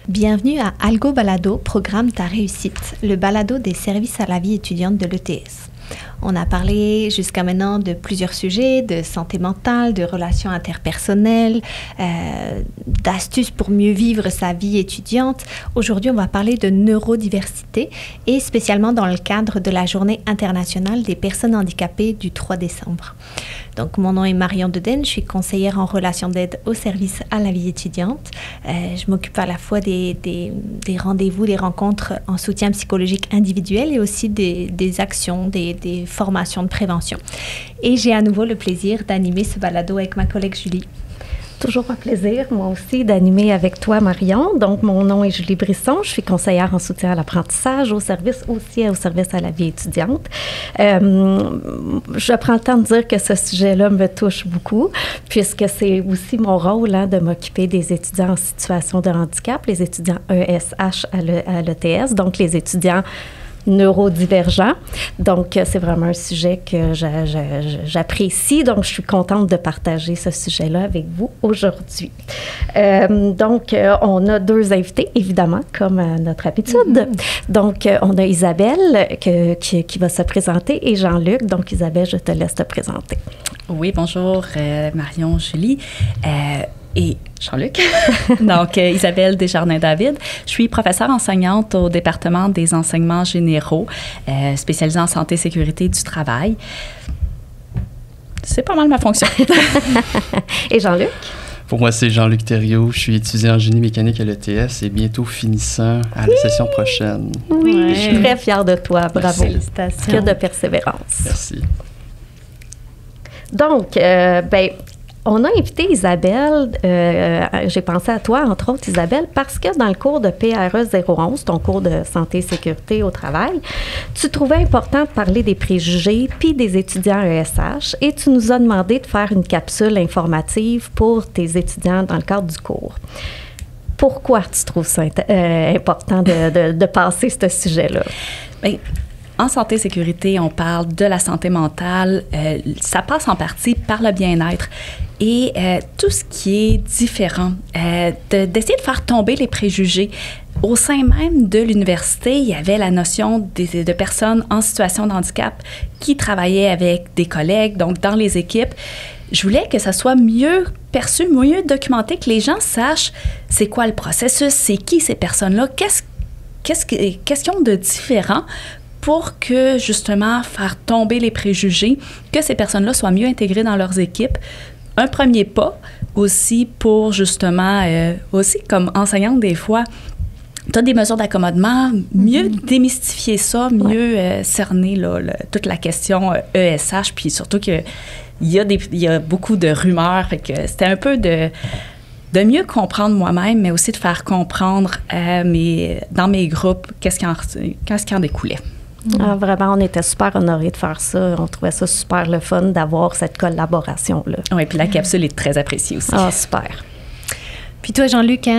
Bienvenue à Algo Balado, programme Ta réussite, le balado des services à la vie étudiante de l'ETS. On a parlé jusqu'à maintenant de plusieurs sujets, de santé mentale, de relations interpersonnelles, d'astuces pour mieux vivre sa vie étudiante. Aujourd'hui, on va parler de neurodiversité et spécialement dans le cadre de la Journée internationale des personnes handicapées du 3 décembre. Donc, mon nom est Marion Deden, je suis conseillère en relations d'aide au service à la vie étudiante. Je m'occupe à la fois des rendez-vous, des rencontres en soutien psychologique individuel et aussi des actions, des formations de prévention. Et j'ai à nouveau le plaisir d'animer ce balado avec ma collègue Julie. Toujours un plaisir, moi aussi, d'animer avec toi, Marion. Donc, mon nom est Julie Brisson. Je suis conseillère en soutien à l'apprentissage, au service à la vie étudiante. Je prends le temps de dire que ce sujet-là me touche beaucoup, puisque c'est aussi mon rôle de m'occuper des étudiants en situation de handicap, les étudiants ESH à l'ETS, donc les étudiants neurodivergents. Donc, c'est vraiment un sujet que j'apprécie. Donc, je suis contente de partager ce sujet-là avec vous aujourd'hui. Donc, on a deux invités, évidemment, comme à notre habitude. Mm-hmm. Donc, on a Isabelle qui va se présenter et Jean-Luc. Donc, Isabelle, je te laisse te présenter. Oui, bonjour, Marion, Julie. Et Jean-Luc. Donc, Isabelle Desjardins-David. Je suis professeure enseignante au département des enseignements généraux, spécialisée en santé et sécurité du travail. C'est pas mal ma fonction. Et Jean-Luc? Pour moi, c'est Jean-Luc Thériault. Je suis étudiant en génie mécanique à l'ETS et bientôt finissant à la session prochaine. Oui, je suis très fière de toi. Bravo. Félicitations. Que de persévérance. Merci. Donc, on a invité Isabelle, j'ai pensé à toi, entre autres, Isabelle, parce que dans le cours de PRE 011, ton cours de santé et sécurité au travail, tu trouvais important de parler des préjugés puis des étudiants ESH et tu nous as demandé de faire une capsule informative pour tes étudiants dans le cadre du cours. Pourquoi tu trouves ça important de passer ce sujet-là? Bien, en santé et sécurité, on parle de la santé mentale. Ça passe en partie par le bien-être. Et tout ce qui est différent, d'essayer de faire tomber les préjugés. Au sein même de l'université, il y avait la notion de personnes en situation de handicap qui travaillaient avec des collègues, donc dans les équipes. Je voulais que ça soit mieux perçu, mieux documenté, que les gens sachent c'est quoi le processus, c'est qui ces personnes-là, qu'est-ce qu'ils ont de différent pour que, justement, faire tomber les préjugés, que ces personnes-là soient mieux intégrées dans leurs équipes. Un premier pas aussi pour, justement, aussi comme enseignante des fois, tu as des mesures d'accommodement, mieux démystifier ça, mieux cerner toute la question ESH, puis surtout qu'il y a beaucoup de rumeurs, fait que c'était un peu de mieux comprendre moi-même, mais aussi de faire comprendre dans mes groupes qu'est-ce qui en découlait. Ah, vraiment, on était super honorés de faire ça. On trouvait ça super le fun d'avoir cette collaboration-là. Oui, puis la capsule est très appréciée aussi. Ah, super. Puis toi, Jean-Luc,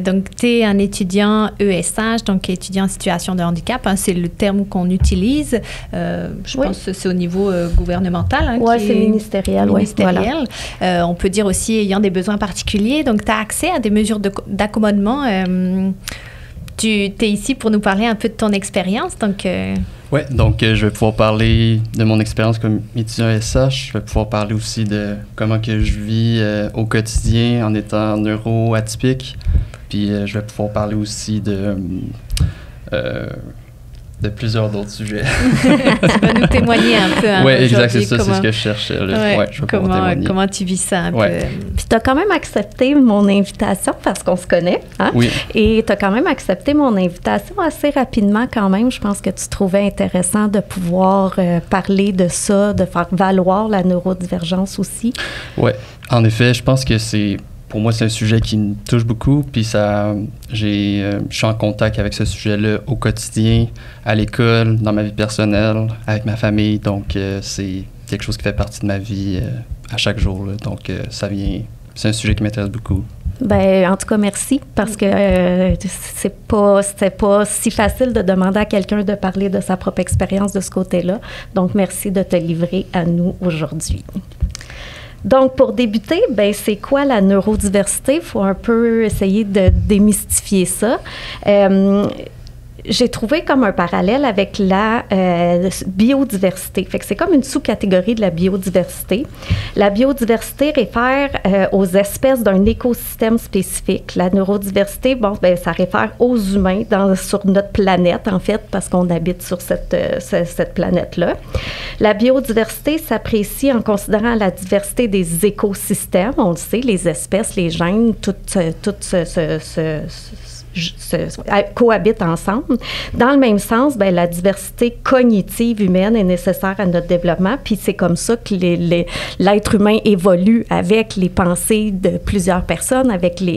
donc tu es un étudiant ESH, donc étudiant en situation de handicap, c'est le terme qu'on utilise. Je pense que c'est au niveau gouvernemental. Oui, c'est ministériel. Ministériel. Voilà. On peut dire aussi ayant des besoins particuliers. Donc, tu as accès à des mesures d'accommodement. Tu es ici pour nous parler un peu de ton expérience, donc... Oui, donc je vais pouvoir parler de mon expérience comme étudiant SH. Je vais pouvoir parler aussi de comment que je vis au quotidien en étant neuro-atypique. Puis je vais pouvoir parler aussi de plusieurs d'autres sujets. Tu vas nous témoigner un peu. Oui, exact, c'est ça, c'est ce que je cherchais. Ouais, je vais pouvoir témoigner. Comment tu vis ça un peu? Puis tu as quand même accepté mon invitation parce qu'on se connaît. Hein? Oui. Et tu as quand même accepté mon invitation assez rapidement quand même. Je pense que tu trouvais intéressant de pouvoir parler de ça, de faire valoir la neurodivergence aussi. Oui, en effet, je pense que pour moi, c'est un sujet qui me touche beaucoup, puis je suis en contact avec ce sujet-là au quotidien, à l'école, dans ma vie personnelle, avec ma famille, donc c'est quelque chose qui fait partie de ma vie à chaque jour. Là. Donc, c'est un sujet qui m'intéresse beaucoup. Ben, en tout cas, merci, parce que c'était pas si facile de demander à quelqu'un de parler de sa propre expérience de ce côté-là. Donc, merci de te livrer à nous aujourd'hui. Donc, pour débuter, ben, c'est quoi la neurodiversité? Il faut un peu essayer de démystifier ça. J'ai trouvé comme un parallèle avec la biodiversité. Fait que c'est comme une sous-catégorie de la biodiversité. La biodiversité réfère aux espèces d'un écosystème spécifique. La neurodiversité, bon, ben, ça réfère aux humains sur notre planète, en fait, parce qu'on habite sur cette planète-là. La biodiversité s'apprécie en considérant la diversité des écosystèmes. On le sait, les espèces, les gènes, tout cohabitent ensemble. Dans le même sens, ben, la diversité cognitive humaine est nécessaire à notre développement, puis c'est comme ça que l'être humain évolue avec les pensées de plusieurs personnes, avec la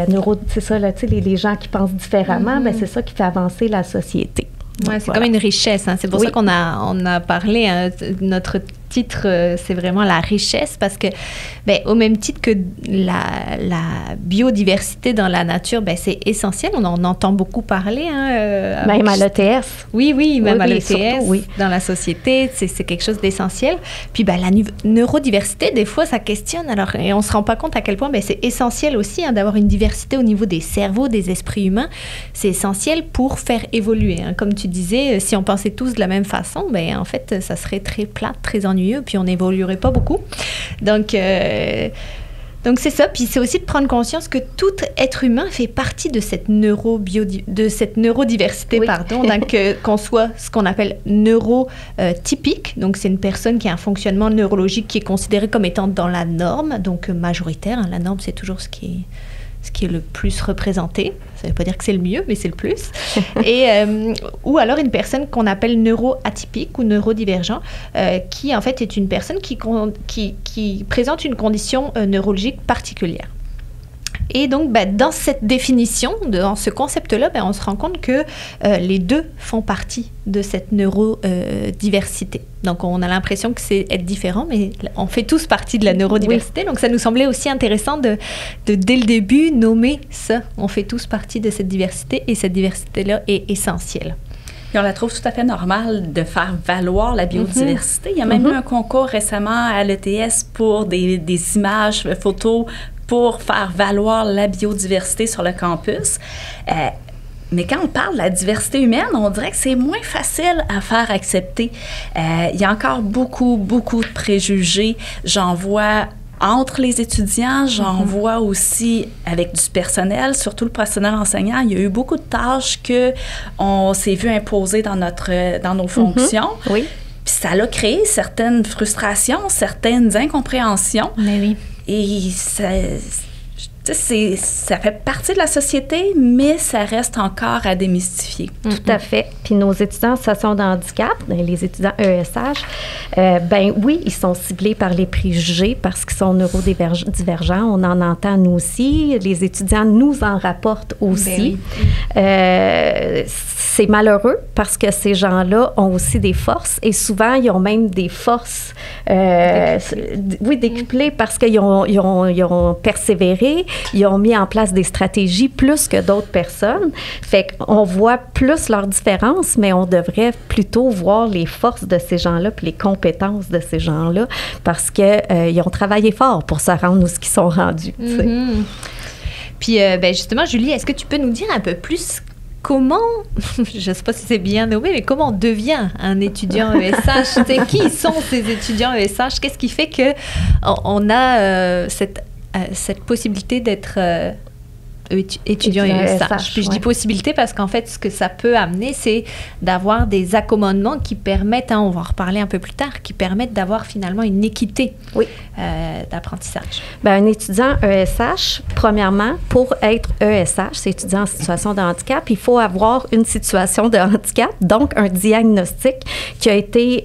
neuro... C'est ça, là, tu sais, les gens qui pensent différemment, ben, c'est ça qui fait avancer la société. Oui, c'est comme une richesse. Hein. C'est pour ça qu'on a parlé, hein, notre titre, c'est vraiment la richesse, parce que, ben, au même titre que la biodiversité dans la nature, ben, c'est essentiel. On en entend beaucoup parler. Hein, même à l'ETS. Oui, même à l'ETS, surtout, dans la société, c'est quelque chose d'essentiel. Puis, ben, la neurodiversité, des fois, ça questionne. Alors, et on ne se rend pas compte à quel point ben, c'est essentiel aussi, hein, d'avoir une diversité au niveau des cerveaux, des esprits humains. C'est essentiel pour faire évoluer. Hein. Comme tu disais, si on pensait tous de la même façon, ben, en fait, ça serait très plate, très ennuyeux, puis on n'évoluerait pas beaucoup. Donc c'est ça. Puis c'est aussi de prendre conscience que tout être humain fait partie de cette neurodiversité, oui. pardon. Donc, qu'on soit ce qu'on appelle neurotypique. Donc, c'est une personne qui a un fonctionnement neurologique qui est considéré comme étant dans la norme, donc majoritaire. Hein. La norme, c'est toujours ce qui est le plus représenté. Ça ne veut pas dire que c'est le mieux, mais c'est le plus. Ou alors une personne qu'on appelle neuroatypique ou neurodivergent, qui en fait est une personne qui présente une condition neurologique particulière. Et donc, ben, dans cette définition, dans ce concept-là, ben, on se rend compte que les deux font partie de cette neurodiversité. Donc, on a l'impression que c'est être différent, mais on fait tous partie de la neurodiversité. Oui. Donc, ça nous semblait aussi intéressant de, dès le début, nommer ça. On fait tous partie de cette diversité, et cette diversité-là est essentielle. Et on la trouve tout à fait normale de faire valoir la biodiversité. Il y a même eu un concours récemment à l'ETS pour des images, photos, pour faire valoir la biodiversité sur le campus. Mais quand on parle de la diversité humaine, on dirait que c'est moins facile à faire accepter. Il y a encore beaucoup de préjugés. J'en vois entre les étudiants, j'en vois aussi avec du personnel, surtout le personnel enseignant. Il y a eu beaucoup de tâches qu'on s'est vu imposer dans nos fonctions. Oui. Puis ça a créé certaines frustrations, certaines incompréhensions. Mais oui. Et ça fait partie de la société, mais ça reste encore à démystifier. Tout à fait. Puis nos étudiants en situation de handicap, les étudiants ESH, ben oui, ils sont ciblés par les préjugés parce qu'ils sont neurodivergents. On en entend nous aussi. Les étudiants nous en rapportent aussi. Ben oui. C'est malheureux parce que ces gens-là ont aussi des forces et souvent, ils ont même des forces décuplées parce qu'ils ont persévéré, ils ont mis en place des stratégies plus que d'autres personnes. Fait qu'on voit plus leurs différences, mais on devrait plutôt voir les forces de ces gens-là puis les compétences de ces gens-là parce qu'ils ont travaillé fort pour se rendre où ils sont rendus. Puis, ben justement, Julie, est-ce que tu peux nous dire un peu plus comment, je ne sais pas si c'est bien nommé, mais comment on devient un étudiant ESH? Qui sont ces étudiants ESH? Qu'est-ce qui fait qu'on a cette possibilité d'être étudiant ESH? Puis je dis possibilité parce qu'en fait, ce que ça peut amener, c'est d'avoir des accommodements qui permettent, on va en reparler un peu plus tard, qui permettent d'avoir finalement une équité d'apprentissage. Bien, un étudiant ESH, premièrement, pour être ESH, c'est étudiant en situation de handicap, il faut avoir une situation de handicap, donc un diagnostic qui a été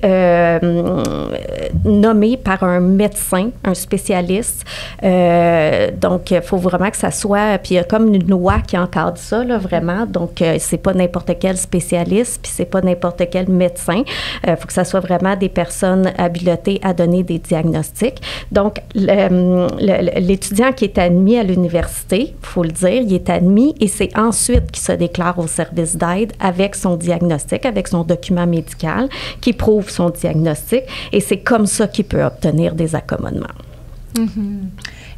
nommé par un médecin, un spécialiste. Donc, il faut vraiment que ça soit, puis comme une loi qui encadre ça, là, vraiment. Donc, c'est pas n'importe quel spécialiste, puis c'est pas n'importe quel médecin. Faut que ça soit vraiment des personnes habilitées à donner des diagnostics. Donc, l'étudiant qui est admis à l'université, il faut le dire, il est admis et c'est ensuite qu'il se déclare au service d'aide avec son diagnostic, avec son document médical qui prouve son diagnostic et c'est comme ça qu'il peut obtenir des accommodements.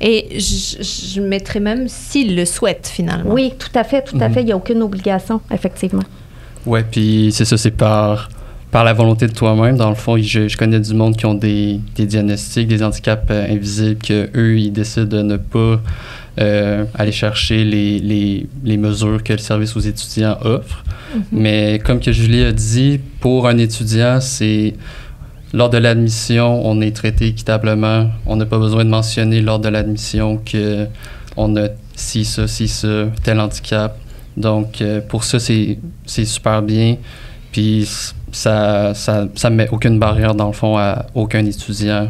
Et je mettrais même s'il le souhaite, finalement. Oui, tout à fait. Il n'y a aucune obligation, effectivement. Oui, puis c'est ça, c'est par la volonté de toi-même. Dans le fond, je connais du monde qui ont des diagnostics, des handicaps invisibles, qu'eux, ils décident de ne pas aller chercher les mesures que le service aux étudiants offre. Mais comme que Julie a dit, pour un étudiant, c'est... Lors de l'admission, on est traité équitablement. On n'a pas besoin de mentionner lors de l'admission qu'on a ci, ça, tel handicap. Donc, pour ça, c'est super bien. Puis, ça ne met aucune barrière, dans le fond, à aucun étudiant.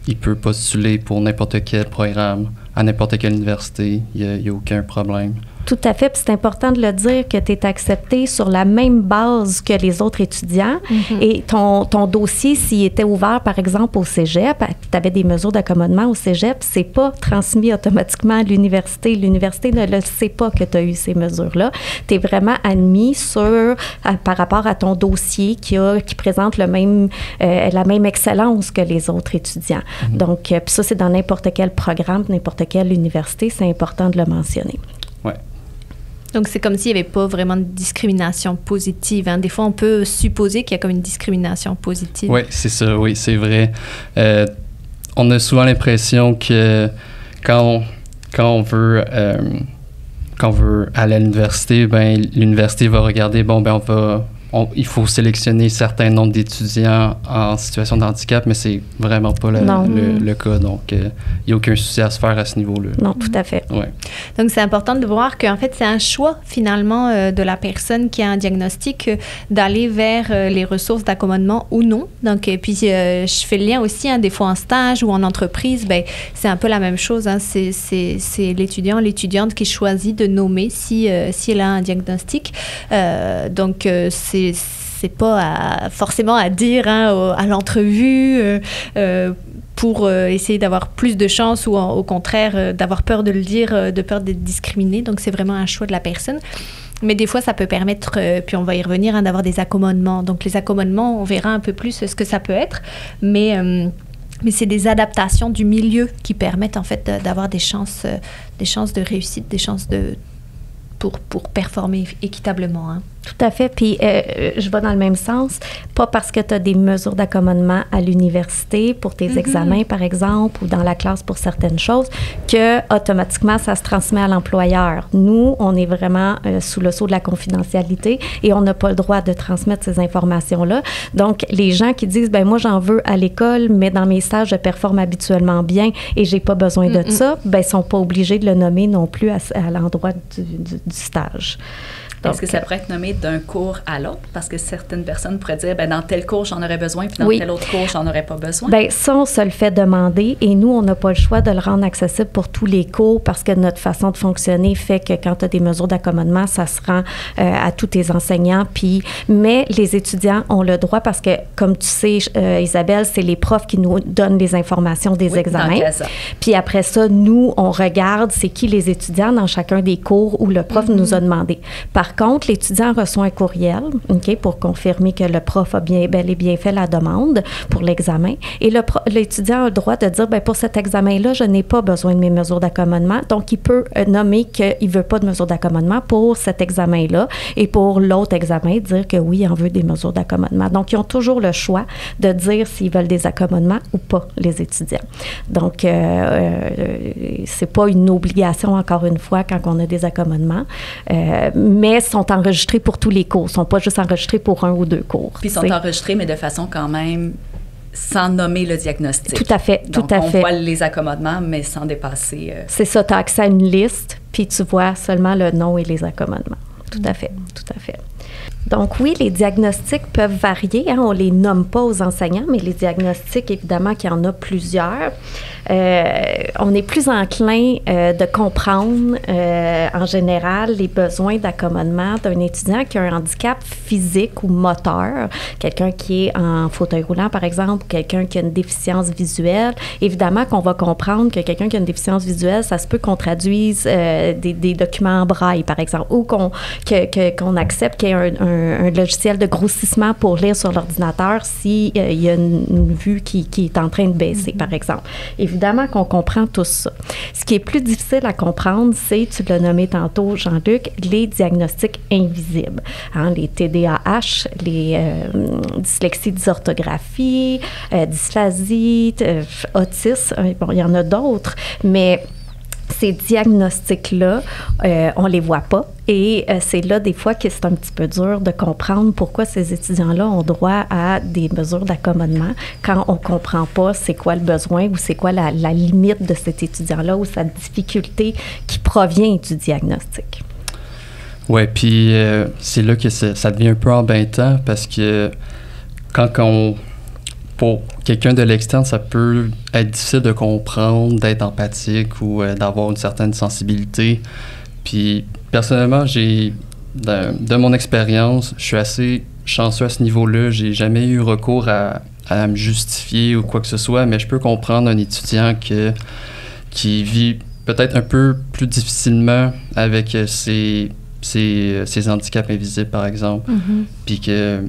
Il peut postuler pour n'importe quel programme, à n'importe quelle université. Il n'y a aucun problème. Tout à fait. Puis c'est important de le dire que tu es accepté sur la même base que les autres étudiants. Et ton dossier, s'il était ouvert, par exemple, au cégep, tu avais des mesures d'accommodement au cégep, c'est pas transmis automatiquement à l'université. L'université ne le sait pas que tu as eu ces mesures-là. Tu es vraiment admis par rapport à ton dossier qui présente la même excellence que les autres étudiants. Donc, puis ça, c'est dans n'importe quel programme, n'importe quelle université. C'est important de le mentionner. Ouais. Donc, c'est comme s'il n'y avait pas vraiment de discrimination positive. Hein. Des fois, on peut supposer qu'il y a comme une discrimination positive. Oui, c'est ça. Oui, c'est vrai. On a souvent l'impression que quand on veut aller à l'université, ben l'université va regarder, il faut sélectionner certains nombres d'étudiants en situation de handicap, mais c'est vraiment pas le cas. Donc, il n'y a aucun souci à se faire à ce niveau-là. Non, tout à fait. Ouais. Donc, c'est important de voir qu'en fait, c'est un choix, finalement, de la personne qui a un diagnostic d'aller vers les ressources d'accommodement ou non. Donc, puis, je fais le lien aussi, des fois en stage ou en entreprise, c'est un peu la même chose. Hein. C'est l'étudiante qui choisit de nommer si elle a un diagnostic. Donc, c'est pas forcément à dire à l'entrevue pour essayer d'avoir plus de chance ou au contraire d'avoir peur de le dire, de peur d'être discriminé. Donc, c'est vraiment un choix de la personne. Mais des fois, ça peut permettre, puis on va y revenir, d'avoir des accommodements. Donc, les accommodements, on verra un peu plus ce que ça peut être. Mais c'est des adaptations du milieu qui permettent en fait d'avoir des chances de réussite, des chances pour performer équitablement. Hein. Tout à fait. Puis, je vais dans le même sens. Pas parce que tu as des mesures d'accommodement à l'université pour tes examens, par exemple, ou dans la classe pour certaines choses, que automatiquement, ça se transmet à l'employeur. Nous, on est vraiment sous le sceau de la confidentialité et on n'a pas le droit de transmettre ces informations-là. Donc, les gens qui disent, moi, j'en veux à l'école, mais dans mes stages, je performe habituellement bien et j'ai pas besoin de ça, sont pas obligés de le nommer non plus à l'endroit du stage. Donc, est-ce que ça pourrait être nommé d'un cours à l'autre? Parce que certaines personnes pourraient dire, dans tel cours, j'en aurais besoin, puis dans tel autre cours, j'en aurais pas besoin. Ça, on se le fait demander et nous, on n'a pas le choix de le rendre accessible pour tous les cours parce que notre façon de fonctionner fait que quand tu as des mesures d'accommodement, ça se rend à tous tes enseignants. Mais les étudiants ont le droit parce que, comme tu sais, Isabelle, c'est les profs qui nous donnent les informations des examens. Puis après ça, nous, on regarde c'est qui les étudiants dans chacun des cours où le prof nous a demandé. Par contre, l'étudiant reçoit un courriel pour confirmer que le prof a bel et bien fait la demande pour l'examen. Et l'étudiant a le droit de dire, pour cet examen-là, je n'ai pas besoin de mes mesures d'accommodement. Donc, il peut nommer qu'il ne veut pas de mesures d'accommodement pour cet examen-là. Et pour l'autre examen, dire que oui, il en veut des mesures d'accommodement. Donc, ils ont toujours le choix de dire s'ils veulent des accommodements ou pas, les étudiants. Donc, c'est pas une obligation, encore une fois, quand on a des accommodements. Mais sont enregistrés pour tous les cours. Ils ne sont pas juste enregistrés pour un ou deux cours. Puis ils sont enregistrés, mais de façon quand même sans nommer le diagnostic. Tout à fait, Donc, on voit les accommodements, mais sans dépasser... C'est ça, tu as accès à une liste, puis tu vois seulement le nom et les accommodements. Tout à fait, tout à fait. Donc oui, les diagnostics peuvent varier. On ne les nomme pas aux enseignants, mais les diagnostics, évidemment qu'il y en a plusieurs. On est plus enclin de comprendre, en général, les besoins d'accommodement d'un étudiant qui a un handicap physique ou moteur, quelqu'un qui est en fauteuil roulant, par exemple, ou quelqu'un qui a une déficience visuelle. Évidemment qu'on va comprendre que quelqu'un qui a une déficience visuelle, ça se peut qu'on traduise des documents en braille, par exemple, ou qu'on accepte qu'il y ait un logiciel de grossissement pour lire sur l'ordinateur s'il y a une vue qui est en train de baisser, par exemple. Évidemment qu'on comprend tout ça. Ce qui est plus difficile à comprendre, c'est, tu l'as nommé tantôt, Jean-Luc, les diagnostics invisibles. Les TDAH, les dyslexie, dysorthographie, dysphasie, autisme, bon, il y en a d'autres, mais ces diagnostics-là, on les voit pas. Et c'est là, des fois, que c'est un petit peu dur de comprendre pourquoi ces étudiants-là ont droit à des mesures d'accommodement quand on comprend pas c'est quoi le besoin ou c'est quoi la limite de cet étudiant-là ou sa difficulté qui provient du diagnostic. Oui, puis c'est là que ça devient un peu embêtant parce que pour quelqu'un de l'externe, ça peut être difficile de comprendre, d'être empathique ou d'avoir une certaine sensibilité. Puis, personnellement, de mon expérience, je suis assez chanceux à ce niveau-là. J'ai jamais eu recours à me justifier ou quoi que ce soit, mais je peux comprendre un étudiant qui vit peut-être un peu plus difficilement avec ses handicaps invisibles, par exemple. Mm-hmm. Puis que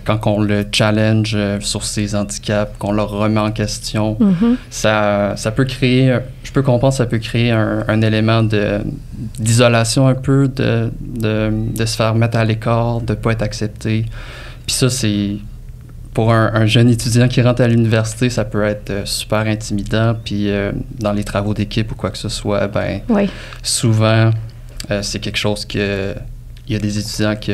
quand on le challenge sur ses handicaps, qu'on le remet en question, mm-hmm. ça peut créer, je peux comprendre, ça peut créer un élément d'isolation un peu, de se faire mettre à l'écart, de ne pas être accepté. Puis ça, c'est pour un jeune étudiant qui rentre à l'université, ça peut être super intimidant. Puis dans les travaux d'équipe ou quoi que ce soit, ben oui. Souvent, c'est quelque chose que il y a des étudiants qui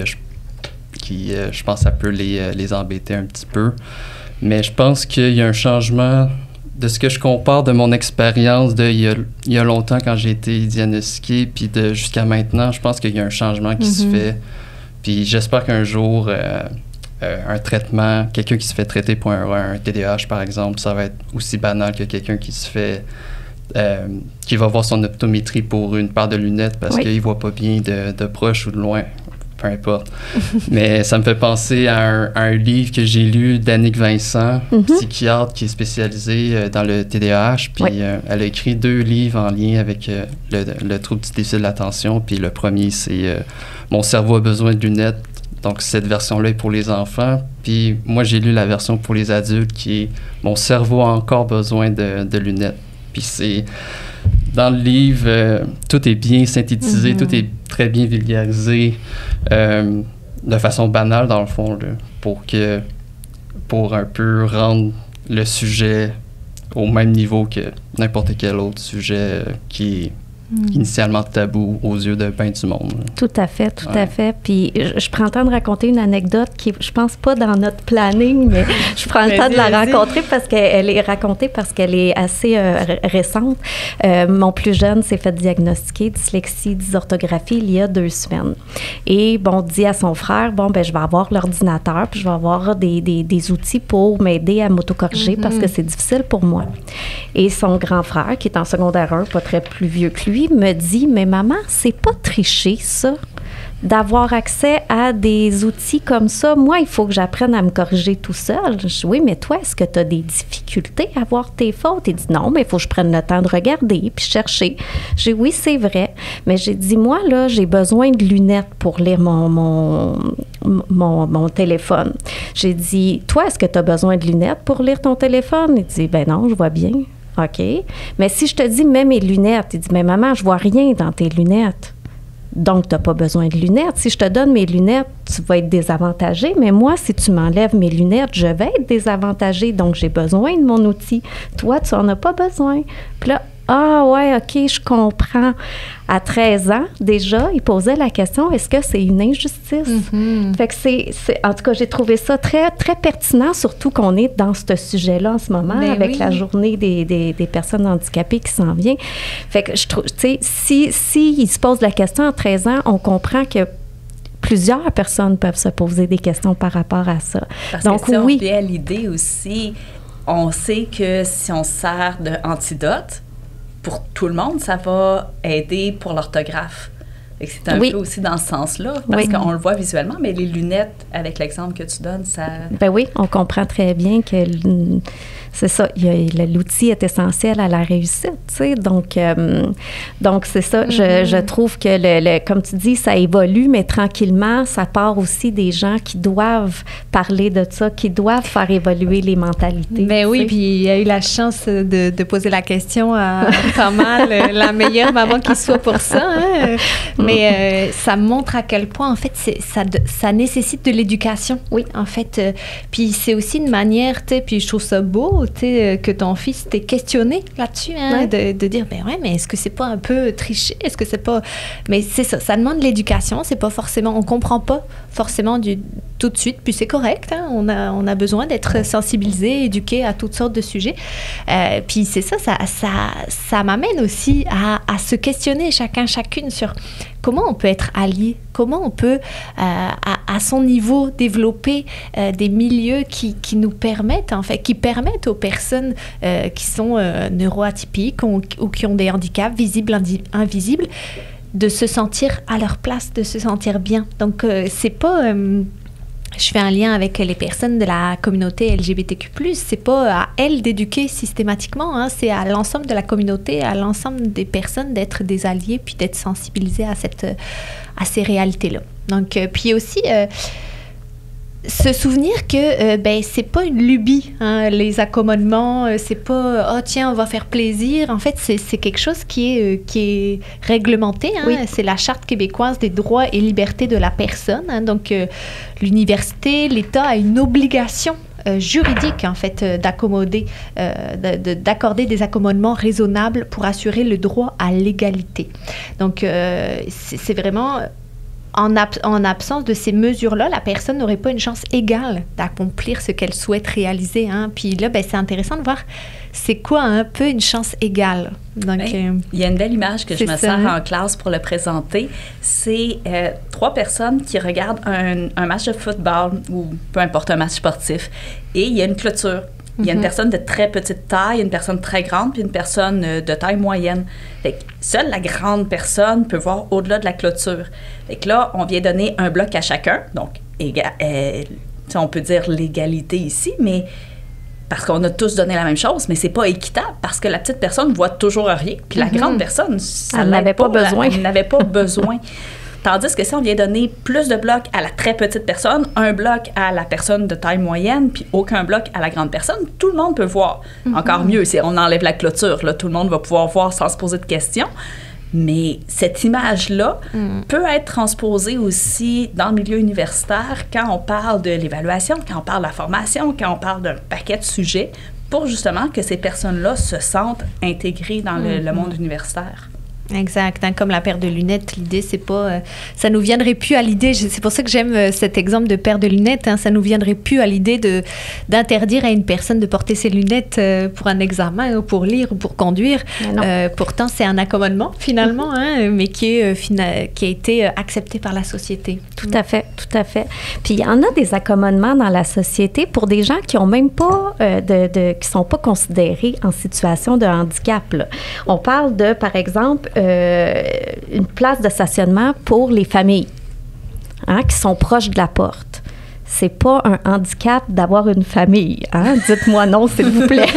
je pense, ça peut les embêter un petit peu. Mais je pense qu'il y a un changement de ce que je compare de mon expérience il y a longtemps quand j'ai été diagnostiqué, puis jusqu'à maintenant, je pense qu'il y a un changement qui se fait. Puis j'espère qu'un jour, un traitement, quelqu'un qui se fait traiter pour un TDAH, par exemple, ça va être aussi banal que quelqu'un qui se fait... qui va voir son optométrie pour une paire de lunettes parce qu'il ne voit pas bien de proche ou de loin. Peu importe. Mais ça me fait penser à un livre que j'ai lu d'Annick Vincent, psychiatre qui est spécialisée dans le TDAH. Puis elle a écrit 2 livres en lien avec le trouble du déficit de l'attention. Puis le premier, c'est « Mon cerveau a besoin de lunettes ». Donc cette version-là est pour les enfants. Puis moi, j'ai lu la version pour les adultes qui est « Mon cerveau a encore besoin de lunettes ». Puis c'est... Dans le livre, tout est bien synthétisé, tout est très bien vulgarisé, de façon banale, dans le fond, là, pour un peu rendre le sujet au même niveau que n'importe quel autre sujet qui est initialement tabou aux yeux de ben du monde. Tout à fait, tout à fait. Puis je prends le temps de raconter une anecdote qui est, je pense, pas dans notre planning, mais je prends le temps de la raconter parce qu'elle est racontée parce qu'elle est assez récente. Mon plus jeune s'est fait diagnostiquer dyslexie, dysorthographie il y a 2 semaines. Et bon, dit à son frère, bon, ben je vais avoir l'ordinateur, puis je vais avoir des outils pour m'aider à m'autocorriger parce que c'est difficile pour moi. Et son grand frère, qui est en secondaire 1, pas très plus vieux que lui, me dit, mais maman, c'est pas tricher ça, d'avoir accès à des outils comme ça. Moi, il faut que j'apprenne à me corriger tout seul. Je dis, oui, mais toi, est-ce que tu as des difficultés à voir tes fautes? Il dit, non, mais il faut que je prenne le temps de regarder puis chercher. J'ai dit, oui, c'est vrai. Mais j'ai dit, moi, là, j'ai besoin de lunettes pour lire mon téléphone. J'ai dit, toi, est-ce que tu as besoin de lunettes pour lire ton téléphone? Il dit, ben non, je vois bien. OK. Mais si je te dis, mets mes lunettes, il dit, mais maman, je vois rien dans tes lunettes. Donc, tu n'as pas besoin de lunettes. Si je te donne mes lunettes, tu vas être désavantagé. Mais moi, si tu m'enlèves mes lunettes, je vais être désavantagée. Donc, j'ai besoin de mon outil. Toi, tu n'en as pas besoin. Puis là, ah ouais, OK, je comprends. À 13 ans, déjà, il posait la question, est-ce que c'est une injustice? Fait que en tout cas, j'ai trouvé ça très, très pertinent, surtout qu'on est dans ce sujet-là en ce moment, avec la journée des personnes handicapées qui s'en vient. Fait que je trouve, tu sais, si il se pose la question à 13 ans, on comprend que plusieurs personnes peuvent se poser des questions par rapport à ça. Parce donc, que si on oui. revient à l'idée aussi, on sait que si on sert d'antidote, pour tout le monde, ça va aider pour l'orthographe. Et c'est un peu aussi dans ce sens-là, parce qu'on le voit visuellement, mais les lunettes, avec l'exemple que tu donnes, ça... Ben oui, on comprend très bien que c'est ça, l'outil est essentiel à la réussite, tu sais. Donc c'est ça, je trouve que, comme tu dis, ça évolue, mais tranquillement, ça part aussi des gens qui doivent parler de ça, qui doivent faire évoluer les mentalités. Ben oui, puis il y a eu la chance de poser la question à pas mal la meilleure maman qui soit pour ça, hein. Mais ça montre à quel point, en fait, ça nécessite de l'éducation. Oui. En fait, puis c'est aussi une manière, tu sais, puis je trouve ça beau, tu sais, que ton fils t'ait questionné là-dessus, hein, de dire, ben ouais, mais est-ce que c'est pas un peu triché? Est-ce que c'est pas... Mais c'est ça, ça demande de l'éducation, c'est pas forcément... On comprend pas forcément tout de suite, puis c'est correct, hein, on a besoin d'être sensibilisé, éduqué à toutes sortes de sujets. Puis c'est ça m'amène aussi à se questionner chacune sur comment on peut être allié, comment on peut, à son niveau, développer des milieux qui nous permettent, en fait, qui permettent aux personnes qui sont neuroatypiques ou qui ont des handicaps visibles, invisibles, de se sentir à leur place, de se sentir bien. Donc, c'est pas... je fais un lien avec les personnes de la communauté LGBTQ+. C'est pas à elles d'éduquer systématiquement, hein, c'est à l'ensemble de la communauté, à l'ensemble des personnes d'être des alliés puis d'être sensibilisés à ces réalités-là. Donc, puis aussi... se souvenir que c'est pas une lubie, hein, les accommodements, c'est pas tiens, on va faire plaisir. En fait, c'est quelque chose qui est réglementé, hein. Oui. C'est la Charte québécoise des droits et libertés de la personne, hein. Donc l'université, l'État a une obligation juridique, en fait, d'accorder des accommodements raisonnables pour assurer le droit à l'égalité. Donc c'est vraiment... En absence de ces mesures-là, la personne n'aurait pas une chance égale d'accomplir ce qu'elle souhaite réaliser, hein. Puis là, c'est intéressant de voir c'est quoi un peu une chance égale. Donc, il y a une belle image que je me sers en classe pour le présenter. C'est 3 personnes qui regardent un match de football ou peu importe, un match sportif. Et il y a une clôture. Il y a une personne de très petite taille, une personne très grande, puis une personne de taille moyenne. Fait que seule la grande personne peut voir au-delà de la clôture. Fait que là, on vient donner un bloc à chacun. Donc, on peut dire l'égalité ici, mais parce qu'on a tous donné la même chose, mais c'est pas équitable parce que la petite personne voit toujours rien, puis la grande personne, elle n'avait pas besoin. Elle n'avait pas besoin. Tandis que si on vient donner plus de blocs à la très petite personne, un bloc à la personne de taille moyenne, puis aucun bloc à la grande personne, tout le monde peut voir. Encore mieux, si on enlève la clôture, là, tout le monde va pouvoir voir sans se poser de questions. Mais cette image-là peut être transposée aussi dans le milieu universitaire quand on parle de l'évaluation, quand on parle de la formation, quand on parle d'un paquet de sujets, pour justement que ces personnes-là se sentent intégrées dans le monde universitaire. Exact, hein, comme la paire de lunettes, l'idée c'est pas, ça nous viendrait plus à l'idée, c'est pour ça que j'aime cet exemple de paire de lunettes, hein, ça nous viendrait plus à l'idée d'interdire à une personne de porter ses lunettes pour un examen ou pour lire ou pour conduire. Pourtant c'est un accommodement finalement, hein, mais qui a été accepté par la société. Tout à fait, tout à fait. Puis il y en a des accommodements dans la société pour des gens qui ont même pas qui sont pas considérés en situation de handicap, là. On parle de, par exemple, une place de stationnement pour les familles, hein, qui sont proches de la porte. C'est pas un handicap d'avoir une famille, hein? Dites-moi non, s'il vous plaît.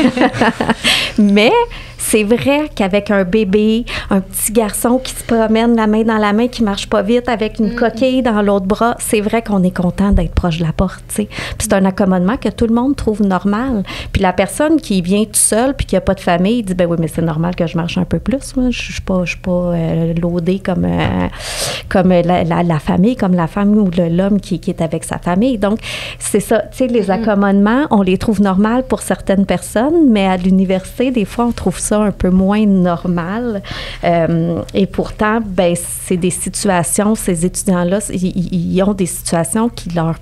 Mais c'est vrai qu'avec un bébé, un petit garçon qui se promène la main dans la main, qui marche pas vite, avec une coquille dans l'autre bras, c'est vrai qu'on est content d'être proche de la porte, tu sais. Puis c'est un accommodement que tout le monde trouve normal. Puis la personne qui vient tout seul puis qui a pas de famille, dit, ben oui, mais c'est normal que je marche un peu plus. Moi. Je suis pas loadée comme la famille, comme la femme ou l'homme qui est avec sa famille. Donc, c'est ça, tu sais, les accommodements, on les trouve normales pour certaines personnes, mais à l'université, des fois, on trouve ça un peu moins normal. Et pourtant, ben, c'est des situations, ces étudiants-là, ils ont des situations qui leur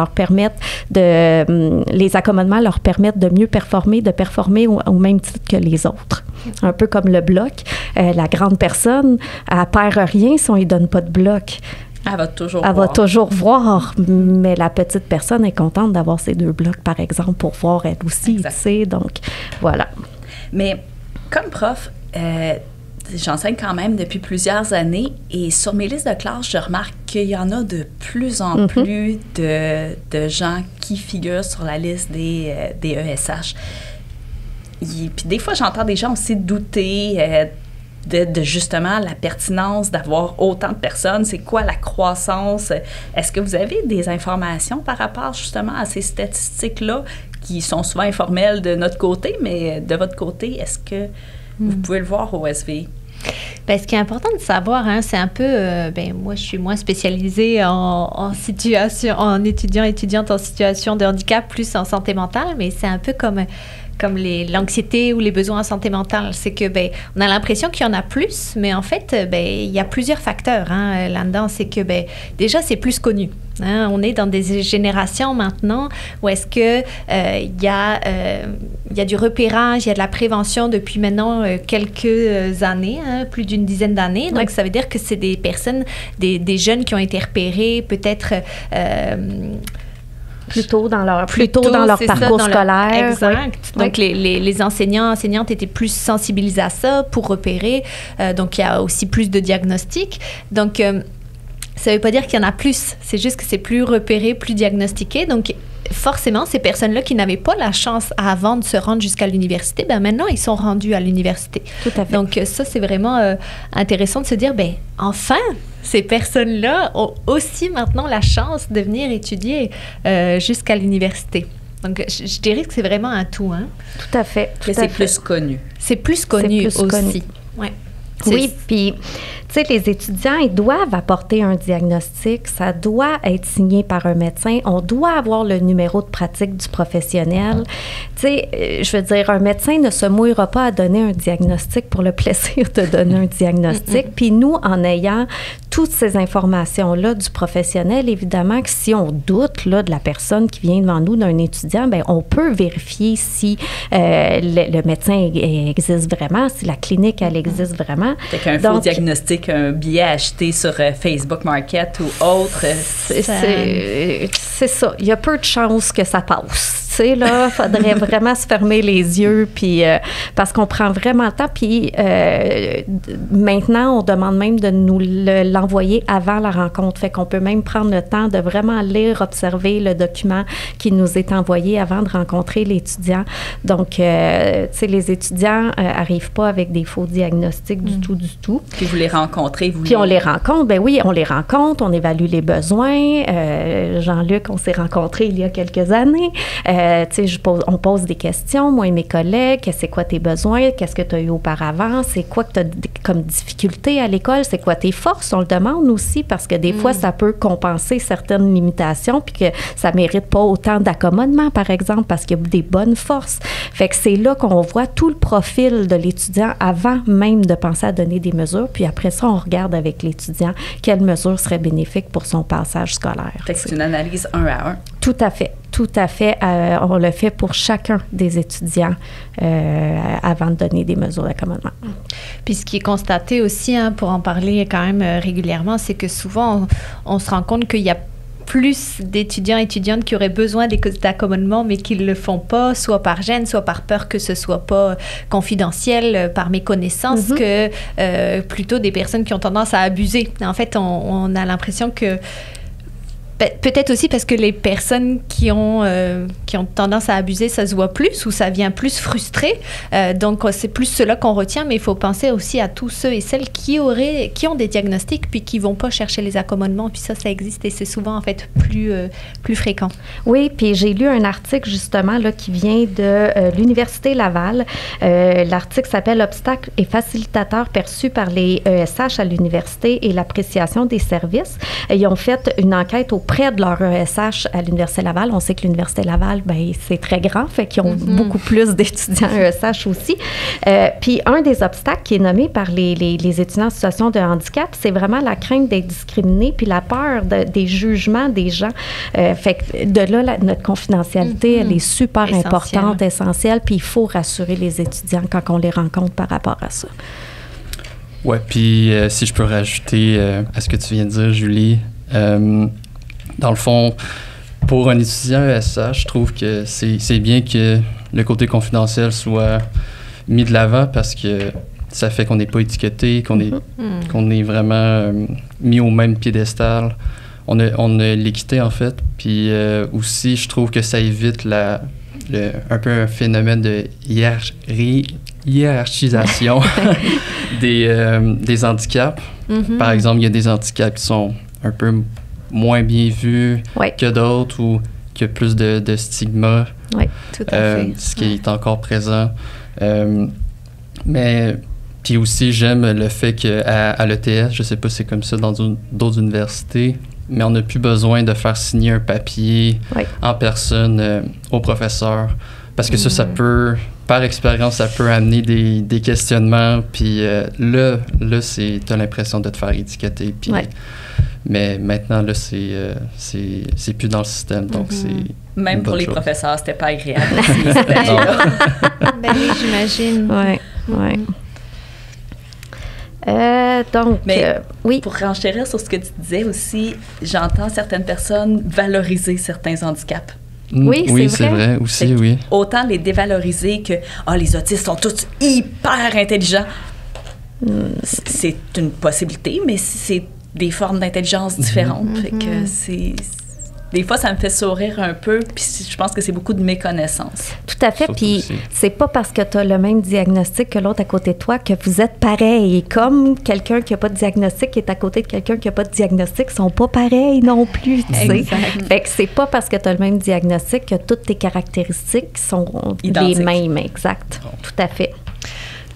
permettent les accommodements leur permettent de mieux performer, de performer au même titre que les autres. Un peu comme le bloc. La grande personne, elle perd rien si on lui donne pas de bloc. Elle va toujours Elle voir. va toujours voir, mais la petite personne est contente d'avoir ces 2 blocs, par exemple, pour voir elle aussi, tu sais, donc voilà. Mais comme prof, j'enseigne quand même depuis plusieurs années et sur mes listes de classe, je remarque qu'il y en a de plus en plus de gens qui figurent sur la liste des ESH. Puis des fois, j'entends des gens aussi douter de justement la pertinence d'avoir autant de personnes. C'est quoi la croissance? Est-ce que vous avez des informations par rapport justement à ces statistiques-là qui sont souvent informelles de notre côté, mais de votre côté, est-ce que vous pouvez le voir au SVI? Bien, ce qui est important de savoir, c'est un peu, moi je suis moins spécialisée en étudiante en situation de handicap, plus en santé mentale, mais c'est un peu comme l'anxiété ou les besoins en santé mentale. C'est que, on a l'impression qu'il y en a plus, mais en fait, il y a plusieurs facteurs là-dedans. C'est que, déjà, c'est plus connu. On est dans des générations maintenant où est-ce que il y a du repérage, il y a de la prévention depuis maintenant quelques années, plus d'une dizaine d'années. Donc, ça veut dire que c'est des personnes, des jeunes qui ont été repérés peut-être... Plutôt dans leur parcours scolaire. Exact. Oui. Donc, les enseignantes étaient plus sensibilisés à ça pour repérer. Donc, il y a aussi plus de diagnostics. Donc, ça ne veut pas dire qu'il y en a plus. C'est juste que c'est plus repéré, plus diagnostiqué. Donc, forcément, ces personnes-là qui n'avaient pas la chance avant de se rendre jusqu'à l'université, maintenant, ils sont rendus à l'université. Tout à fait. Donc, ça, c'est vraiment intéressant de se dire, enfin, ces personnes-là ont aussi maintenant la chance de venir étudier jusqu'à l'université. Donc, je dirais que c'est vraiment un tout. Tout à fait. Mais c'est plus connu. C'est plus connu aussi. Ouais. Oui, puis, tu sais, les étudiants, ils doivent apporter un diagnostic. Ça doit être signé par un médecin. On doit avoir le numéro de pratique du professionnel. Tu sais, je veux dire, un médecin ne se mouillera pas à donner un diagnostic pour le plaisir de donner un diagnostic. Puis nous, en ayant toutes ces informations-là du professionnel, évidemment que si on doute là, de la personne qui vient devant nous, d'un étudiant, on peut vérifier si le médecin existe vraiment, si la clinique, elle existe vraiment. Fait qu'un faux diagnostic, un billet acheté sur Facebook Market ou autre. C'est ça. Il y a peu de chances que ça passe. Tu sais, là, faudrait vraiment se fermer les yeux, puis parce qu'on prend vraiment le temps. Puis maintenant, on demande même de nous l'envoyer avant la rencontre. Fait qu'on peut même prendre le temps de vraiment lire, observer le document qui nous est envoyé avant de rencontrer l'étudiant. Donc, tu sais, les étudiants n'arrivent pas avec des faux diagnostics du tout. Puis vous les rencontrez, Puis on les rencontre, oui, on les rencontre, on évalue les besoins. Jean-Luc, on s'est rencontrés il y a quelques années. Tu sais, on pose des questions, moi et mes collègues. C'est quoi tes besoins? Qu'est-ce que tu as eu auparavant? C'est quoi que tu as comme difficulté à l'école? C'est quoi tes forces? On le demande aussi parce que des fois, ça peut compenser certaines limitations puis que ça mérite pas autant d'accommodement, par exemple, parce qu'il y a des bonnes forces. Fait que c'est là qu'on voit tout le profil de l'étudiant avant même de penser à donner des mesures. Puis après ça, on regarde avec l'étudiant quelles mesures seraient bénéfiques pour son passage scolaire. Fait que c'est une analyse 1 à 1. Tout à fait. Tout à fait. On le fait pour chacun des étudiants avant de donner des mesures d'accommodement. Puis ce qui est constaté aussi, pour en parler quand même régulièrement, c'est que souvent, on se rend compte qu'il y a plus d'étudiants et étudiantes qui auraient besoin d'accommodement, mais qui ne le font pas, soit par gêne, soit par peur que ce soit pas confidentiel, par méconnaissance, que plutôt des personnes qui ont tendance à abuser. En fait, on a l'impression que peut-être aussi parce que les personnes qui ont tendance à abuser, ça se voit plus ou ça vient plus frustré. Donc, c'est plus cela qu'on retient, mais il faut penser aussi à tous ceux et celles qui ont des diagnostics puis qui ne vont pas chercher les accommodements. Puis ça existe et c'est souvent, en fait, plus fréquent. Oui, puis j'ai lu un article, justement, là, qui vient de l'Université Laval. L'article s'appelle « Obstacles et facilitateurs perçus par les ESH à l'université et l'appréciation des services ». Ils ont fait une enquête auprès de leur ESH à l'Université Laval. On sait que l'Université Laval, c'est très grand, fait qu'ils ont beaucoup plus d'étudiants ESH aussi. Puis un des obstacles qui est nommé par les étudiants en situation de handicap, c'est vraiment la crainte d'être discriminé puis la peur des jugements des gens. Fait que de là, notre confidentialité, elle est super importante, essentielle, puis il faut rassurer les étudiants quand on les rencontre par rapport à ça. Ouais, puis si je peux rajouter à ce que tu viens de dire, Julie, dans le fond, pour un étudiant ESH, je trouve que c'est bien que le côté confidentiel soit mis de l'avant parce que ça fait qu'on n'est pas étiqueté, qu'on est vraiment mis au même piédestal. On a l'équité, en fait. Puis aussi, je trouve que ça évite un peu un phénomène de hiérarchisation des handicaps. Par exemple, il y a des handicaps qui sont un peu moins bien vus que d'autres ou qu'il y a plus de stigma. Oui, tout à fait. Ce qui est encore présent. Mais puis aussi, j'aime le fait qu'à l'ETS, je ne sais pas si c'est comme ça dans d'autres universités, mais on n'a plus besoin de faire signer un papier en personne au professeur. Parce que ça peut, par expérience, ça peut amener des questionnements. Puis là tu as l'impression de te faire étiqueter. Puis, mais maintenant, là, c'est plus dans le système. Donc, c'est même pour les professeurs, c'était pas agréable. Ben oui, j'imagine. Oui. Donc, oui. Pour renchérir sur ce que tu disais aussi, j'entends certaines personnes valoriser certains handicaps. Oui, c'est vrai aussi, oui. Autant les dévaloriser que les autistes sont tous hyper intelligents. C'est une possibilité, mais c'est des formes d'intelligence différentes. Fait que des fois, ça me fait sourire un peu, puis je pense que c'est beaucoup de méconnaissance. Tout à fait, puis c'est pas parce que tu as le même diagnostic que l'autre à côté de toi que vous êtes pareil. Comme quelqu'un qui n'a pas de diagnostic qui est à côté de quelqu'un qui n'a pas de diagnostic, sont pas pareils non plus, tu sais. Fait que c'est pas parce que tu as le même diagnostic que toutes tes caractéristiques sont identiques. Les mêmes, exact. Tout à fait.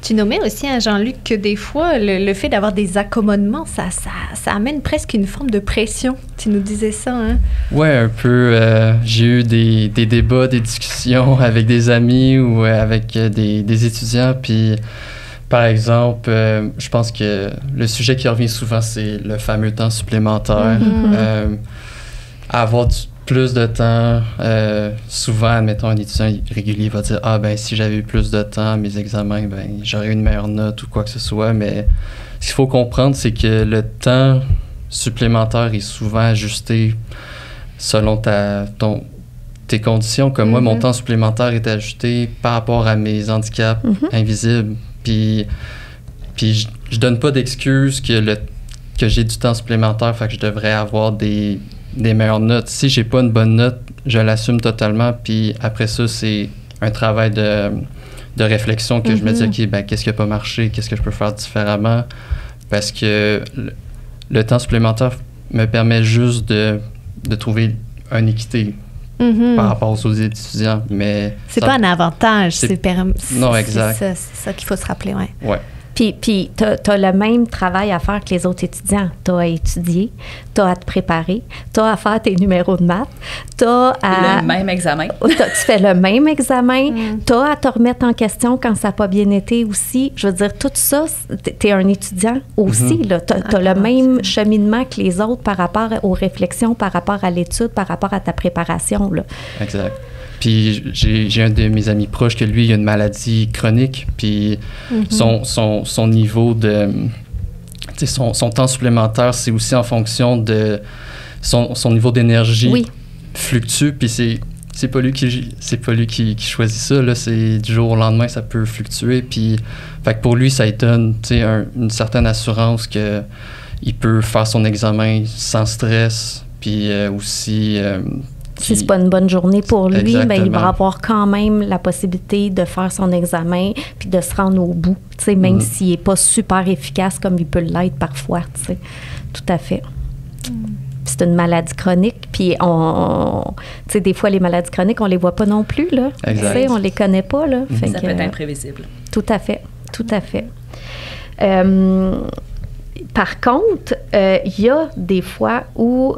Tu nommais aussi, Jean-Luc, que des fois, le fait d'avoir des accommodements, ça amène presque une forme de pression. Tu nous disais ça, hein? Oui, un peu. J'ai eu des débats, des discussions avec des amis ou avec des étudiants. Puis, par exemple, je pense que le sujet qui revient souvent, c'est le fameux temps supplémentaire. Avoir plus de temps, souvent, admettons, un étudiant régulier va dire « Ah, ben si j'avais eu plus de temps, mes examens, ben j'aurais eu une meilleure note ou quoi que ce soit. » Mais ce qu'il faut comprendre, c'est que le temps supplémentaire est souvent ajusté selon tes conditions. Comme moi, mon temps supplémentaire est ajusté par rapport à mes handicaps invisibles. Puis je donne pas d'excuse que j'ai du temps supplémentaire, fait que je devrais avoir des meilleures notes. Si j'ai pas une bonne note, je l'assume totalement. Puis après ça, c'est un travail de réflexion que je me dis, OK, ben qu'est-ce qui n'a pas marché? Qu'est-ce que je peux faire différemment? Parce que le temps supplémentaire me permet juste de trouver une équité par rapport aux autres étudiants. Mais c'est pas un avantage. Non, exact. C'est ça qu'il faut se rappeler, ouais. Puis tu as le même travail à faire que les autres étudiants. Tu as à étudier, tu as à te préparer, tu as à faire tes numéros de maths, tu as à... Le même examen. Tu fais le même examen, tu as à te remettre en question quand ça n'a pas bien été aussi. Je veux dire, tout ça, tu es un étudiant aussi. Tu as le même cheminement que les autres par rapport aux réflexions, par rapport à l'étude, par rapport à ta préparation. Là. Exact. Puis j'ai un de mes amis proches que lui, il a une maladie chronique, puis son niveau de... Son temps supplémentaire, c'est aussi en fonction de son niveau d'énergie fluctue, puis c'est pas lui qui choisit ça, là, c'est du jour au lendemain, ça peut fluctuer, puis fait que pour lui, ça lui donne une certaine assurance que il peut faire son examen sans stress, puis aussi... si c'est pas une bonne journée pour lui, Exactement. Ben, il va avoir quand même la possibilité de faire son examen puis de se rendre au bout, même s'il n'est pas super efficace comme il peut l'être parfois. Tout à fait. C'est une maladie chronique, puis des fois, les maladies chroniques, on les voit pas non plus, là. Exact. On les connaît pas, là. Ça peut être imprévisible. Tout à fait. Par contre, il y a des fois où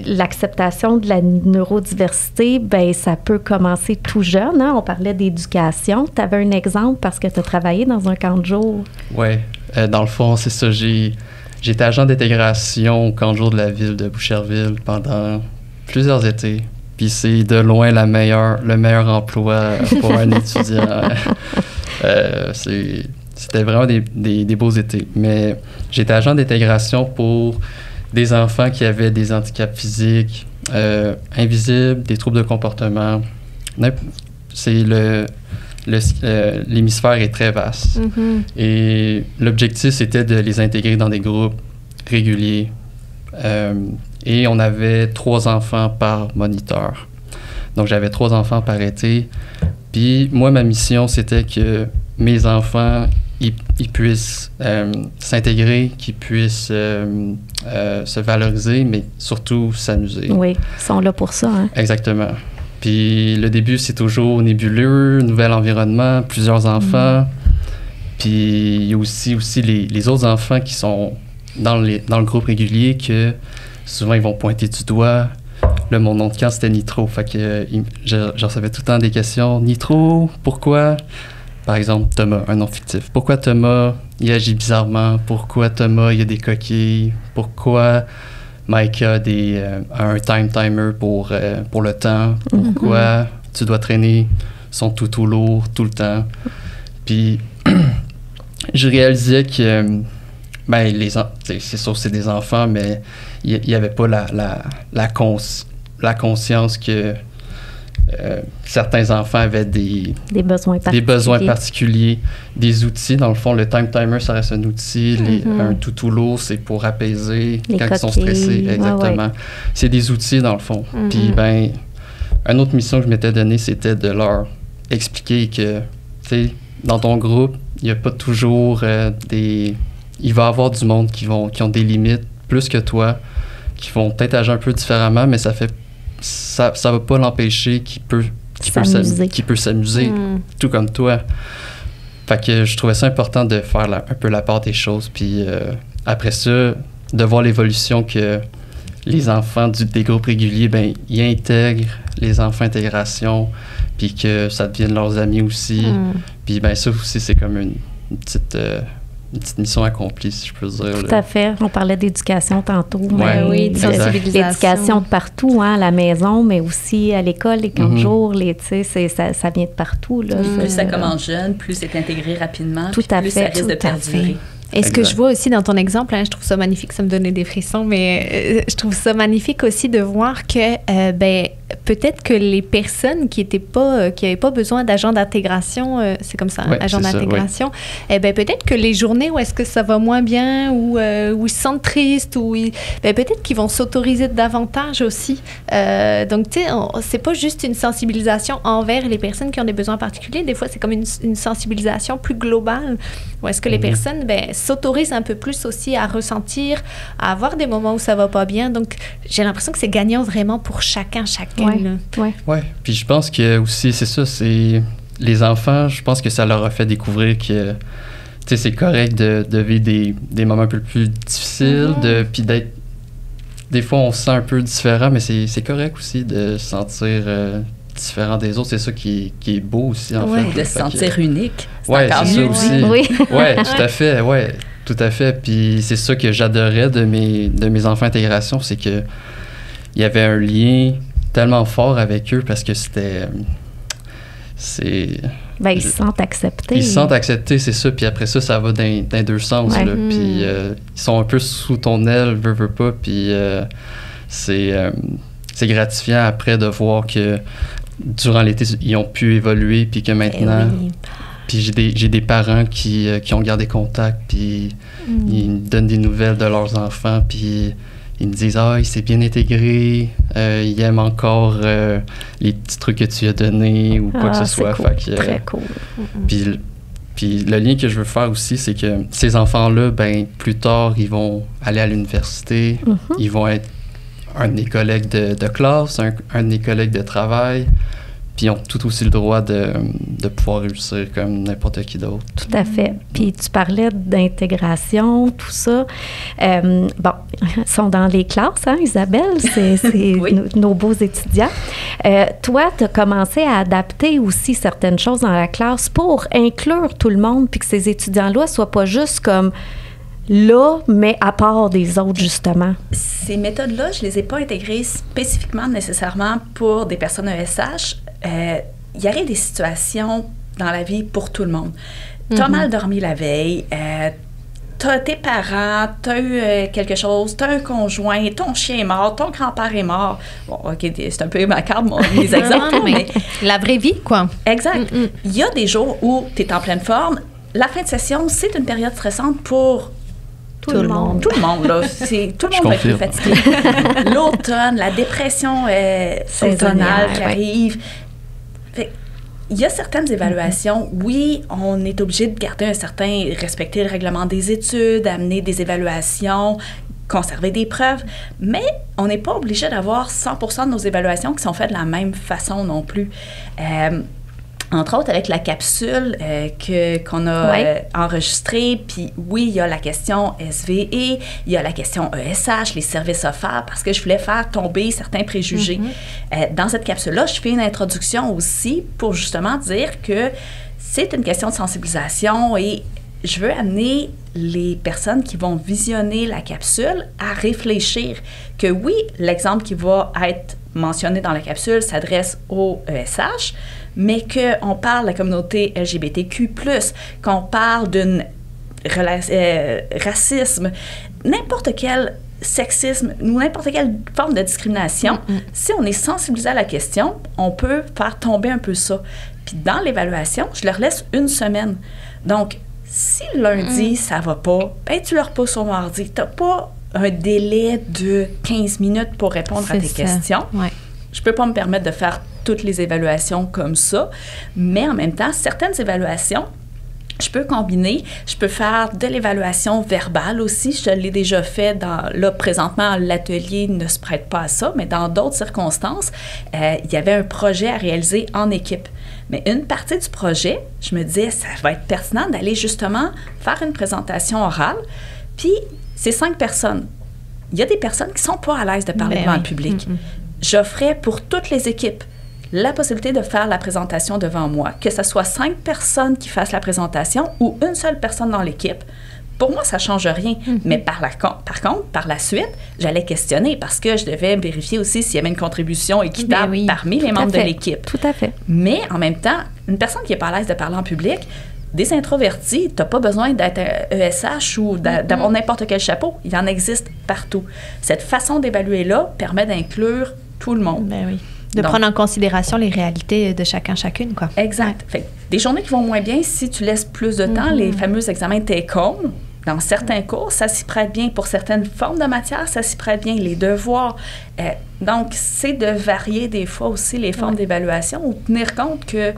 l'acceptation de la neurodiversité, ben ça peut commencer tout jeune. Hein? On parlait d'éducation. Tu avais un exemple parce que tu as travaillé dans un camp de jour. Oui. Dans le fond, c'est ça. J'étais agent d'intégration au camp de jour de la ville de Boucherville pendant plusieurs étés. Puis c'est de loin le meilleur emploi pour un étudiant. C'était vraiment des beaux étés. Mais j'étais agent d'intégration pour des enfants qui avaient des handicaps physiques, invisibles, des troubles de comportement. C'est l'hémisphère est très vaste. Et l'objectif, c'était de les intégrer dans des groupes réguliers. Et on avait 3 enfants par moniteur. Donc, j'avais 3 enfants par été. Puis, moi, ma mission, c'était que mes enfants, ils puissent s'intégrer, qu'ils puissent se valoriser, mais surtout s'amuser. Oui, ils sont là pour ça. Hein? Exactement. Puis, le début, c'est toujours nébuleux, nouvel environnement, plusieurs enfants. Puis, il y a aussi les autres enfants qui sont dans le groupe régulier que souvent, ils vont pointer du doigt. Là, mon nom de camp, c'était Nitro. Fait que je recevais tout le temps des questions. Nitro, pourquoi? Par exemple, Thomas, un nom fictif. Pourquoi Thomas, il agit bizarrement? Pourquoi Thomas, il y a des coquilles? Pourquoi Mike a un timer pour le temps? Pourquoi tu dois traîner son toutou lourd tout le temps? Puis, je réalisais que, c'est sûr, c'est des enfants, mais il n'y avait pas la conscience que certains enfants avaient des besoins particuliers, des outils. Dans le fond, le timer, ça reste un outil. Un toutou lourd, c'est pour apaiser quand ils sont stressés. Exactement. Ouais. C'est des outils, dans le fond. Puis, une autre mission que je m'étais donnée, c'était de leur expliquer que, tu sais, dans ton groupe, il n'y a pas toujours il va y avoir du monde qui ont des limites plus que toi, qui vont peut-être agir un peu différemment, mais ça va pas l'empêcher qu'il peut s'amuser, tout comme toi. Fait que je trouvais ça important de faire un peu la part des choses, puis après ça, de voir l'évolution que les enfants des groupes réguliers, ils intègrent les enfants intégration, puis que ça devienne leurs amis aussi. Puis ça aussi, c'est comme une petite mission accomplie, si je peux dire. Tout à fait. On parlait d'éducation tantôt. Oui, de sensibilisation. L'éducation de partout, à la maison, mais aussi à l'école, les camps de jour, ça vient de partout. Là, plus ça commence jeune, plus c'est intégré rapidement, plus ça risque de perdurer. Et ce que je vois aussi dans ton exemple, je trouve ça magnifique, ça me donnait des frissons, mais je trouve ça magnifique aussi de voir que peut-être que les personnes qui n'avaient pas besoin d'agents d'intégration, c'est comme ça, agents d'intégration, peut-être que les journées où est-ce que ça va moins bien, ou ils se sentent tristes, peut-être qu'ils vont s'autoriser davantage aussi. Donc, tu sais, c'est pas juste une sensibilisation envers les personnes qui ont des besoins particuliers. Des fois, c'est comme une sensibilisation plus globale, où est-ce que les personnes s'autorisent un peu plus aussi à ressentir, à avoir des moments où ça va pas bien. Donc, j'ai l'impression que c'est gagnant vraiment pour chacune. Oui, puis je pense que aussi, c'est ça, c'est les enfants, je pense que ça leur a fait découvrir que, tu sais, c'est correct de vivre des moments un peu plus difficiles, puis d'être... Des fois, on se sent un peu différent, mais c'est correct aussi de se sentir différent des autres. C'est ça qui est beau aussi, en fait. De se sentir unique. Oui, c'est ça aussi. Oui, tout à fait, tout à fait. Puis c'est ça que j'adorais de mes enfants intégration, c'est que il y avait un lien tellement fort avec eux parce que ils se sentent acceptés. Ils se sentent acceptés, c'est ça. Puis après ça, ça va dans deux sens. Là. Puis ils sont un peu sous ton aile, veux pas. Puis c'est gratifiant après de voir que durant l'été, ils ont pu évoluer. Puis que maintenant... Puis j'ai des parents qui ont gardé contact. Puis ils me donnent des nouvelles de leurs enfants. Puis... Ils me disent « Ah, il s'est bien intégré, il aime encore les petits trucs que tu lui as donnés ou quoi que ce soit. » Cool. Très cool. Puis le lien que je veux faire aussi, c'est que ces enfants-là, plus tard, ils vont aller à l'université, ils vont être un de mes collègues de classe, un de mes collègues de travail, puis ils ont tout aussi le droit de pouvoir réussir comme n'importe qui d'autre. Tout à fait. Puis tu parlais d'intégration, tout ça. Ils sont dans les classes, Isabelle? C'est nos beaux étudiants. Toi, tu as commencé à adapter aussi certaines choses dans la classe pour inclure tout le monde, puis que ces étudiants-là ne soient pas juste comme... là, mais à part des autres, justement. Ces méthodes-là, je ne les ai pas intégrées spécifiquement nécessairement pour des personnes ESH. Il y aurait des situations dans la vie pour tout le monde. t'as mal dormi la veille, t'as tes parents, t'as eu quelque chose, t'as un conjoint, ton chien est mort, ton grand-père est mort. Bon, OK, c'est un peu macabre, mes exemples, mais... La vraie vie, quoi. Exact. Il y a des jours où t'es en pleine forme. La fin de session, c'est une période stressante pour... Tout le monde. Tout le monde, là. Tout le monde va être plus fatigué. L'automne, la dépression saisonnière qui arrive. Il y a certaines évaluations, oui, on est obligé de garder respecter le règlement des études, amener des évaluations, conserver des preuves, mais on n'est pas obligé d'avoir 100% de nos évaluations qui sont faites de la même façon non plus. Entre autres, avec la capsule qu'on a enregistrée, puis oui, il y a la question SVE, il y a la question ESH, les services offerts, parce que je voulais faire tomber certains préjugés. Dans cette capsule-là, je fais une introduction aussi pour justement dire que c'est une question de sensibilisation et je veux amener les personnes qui vont visionner la capsule à réfléchir que oui, l'exemple qui va être mentionné dans la capsule s'adresse au ESH, mais qu'on parle de la communauté LGBTQ+, qu'on parle d'un racisme, n'importe quel sexisme ou n'importe quelle forme de discrimination, si on est sensibilisé à la question, on peut faire tomber un peu ça. Puis dans l'évaluation, je leur laisse une semaine. Donc, si lundi, ça va pas, ben tu le repousses au mardi. Tu n'as pas un délai de 15 minutes pour répondre à tes questions. Ouais. Je ne peux pas me permettre de faire toutes les évaluations comme ça, mais en même temps, certaines évaluations, je peux combiner, je peux faire de l'évaluation verbale aussi. Je l'ai déjà fait là, présentement, l'atelier ne se prête pas à ça, mais dans d'autres circonstances, il y avait un projet à réaliser en équipe. Mais une partie du projet, je me disais, ça va être pertinent d'aller justement faire une présentation orale. Puis, c'est 5 personnes. Il y a des personnes qui ne sont pas à l'aise de parler devant le public. J'offrais pour toutes les équipes la possibilité de faire la présentation devant moi, que ce soit 5 personnes qui fassent la présentation ou une seule personne dans l'équipe. Pour moi, ça ne change rien. Mais par contre, par la suite, j'allais questionner parce que je devais vérifier aussi s'il y avait une contribution équitable parmi les membres de l'équipe. Tout à fait. Mais en même temps, une personne qui n'est pas à l'aise de parler en public, des introvertis, tu n'as pas besoin d'être ESH ou d'avoir n'importe quel chapeau. Il en existe partout. Cette façon d'évaluer-là permet d'inclure tout le monde. Ben oui. Donc, prendre en considération les réalités de chacune, quoi. Exact. Fait, des journées qui vont moins bien, si tu laisses plus de temps, les fameux examens take-home, dans certains cours, ça s'y prête bien. Pour certaines formes de matière, ça s'y prête bien. Les devoirs. Donc, c'est de varier des fois aussi les formes d'évaluation ou tenir compte que...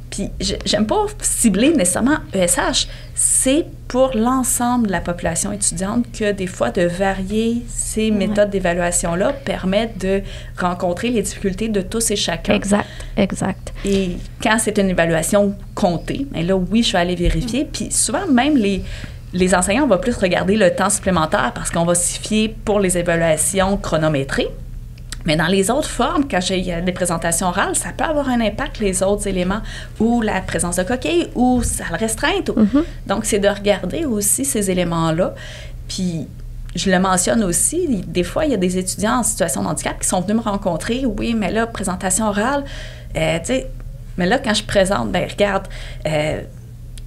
Puis, j'aime pas cibler nécessairement ESH. C'est pour l'ensemble de la population étudiante que des fois, de varier ces méthodes d'évaluation-là permet de rencontrer les difficultés de tous et chacun. Exact. Et quand c'est une évaluation comptée, bien là, oui, je vais aller vérifier. Puis souvent, même les enseignants vont plus regarder le temps supplémentaire parce qu'on va s'y fier pour les évaluations chronométrées. Mais dans les autres formes, quand j'ai des présentations orales, ça peut avoir un impact, les autres éléments, ou la présence de coquilles, ou salle restreinte. Donc, c'est de regarder aussi ces éléments-là. Puis, je le mentionne aussi, des fois, il y a des étudiants en situation de handicap qui sont venus me rencontrer. Oui, mais là, présentation orale, tu sais, mais là, quand je présente, bien, regarde,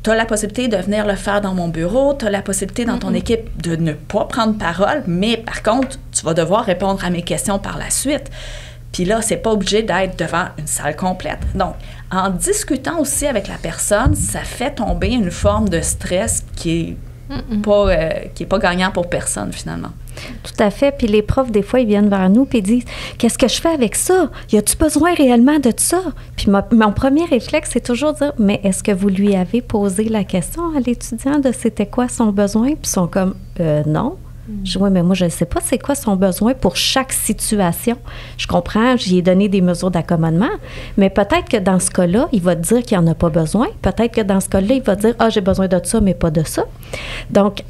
tu as la possibilité de venir le faire dans mon bureau, tu as la possibilité dans ton équipe de ne pas prendre parole, mais par contre, tu vas devoir répondre à mes questions par la suite. Puis là, c'est pas obligé d'être devant une salle complète. Donc, en discutant aussi avec la personne, ça fait tomber une forme de stress qui est pas gagnant pour personne, finalement. Tout à fait. Puis les profs, des fois, ils viennent vers nous et ils disent « Qu'est-ce que je fais avec ça? Y a-tu besoin réellement de ça? » Puis mon premier réflexe, c'est toujours de dire « Mais est-ce que vous lui avez posé la question à l'étudiant de c'était quoi son besoin? » Puis ils sont comme « Non. » Je dis « Oui, mais moi, je ne sais pas c'est quoi son besoin pour chaque situation. Je comprends, j'y ai donné des mesures d'accommodement, mais peut-être que dans ce cas-là, il va te dire qu'il n'y en a pas besoin. Peut-être que dans ce cas-là, il va dire « Ah, j'ai besoin de ça, mais pas de ça. » Donc,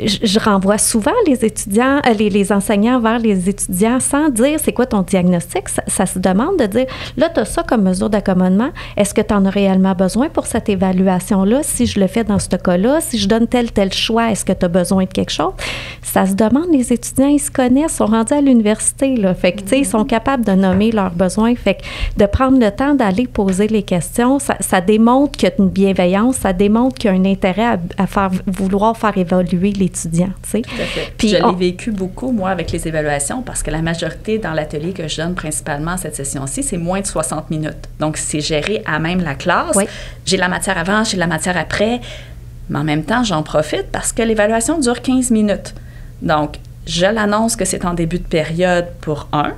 je renvoie souvent les étudiants, les enseignants vers les étudiants sans dire c'est quoi ton diagnostic. Ça se demande de dire, là, tu as ça comme mesure d'accommodement. Est-ce que tu en as réellement besoin pour cette évaluation-là? Si je le fais dans ce cas-là, si je donne tel choix, est-ce que tu as besoin de quelque chose? Ça se demande, les étudiants, ils se connaissent, sont rendus à l'université, là. Fait que, tu sais, ils sont capables de nommer leurs besoins. Fait que de prendre le temps d'aller poser les questions, ça démontre qu'il y a une bienveillance, ça démontre qu'il y a un intérêt à vouloir faire évoluer l'étudiant, tu sais. Tout à fait. Puis je l'ai vécu beaucoup, moi, avec les évaluations, parce que la majorité dans l'atelier que je donne principalement cette session-ci, c'est moins de 60 minutes. Donc, c'est géré à même la classe. Oui. J'ai la matière avant, j'ai la matière après, mais en même temps, j'en profite parce que l'évaluation dure 15 minutes. Donc, je l'annonce que c'est en début de période pour un.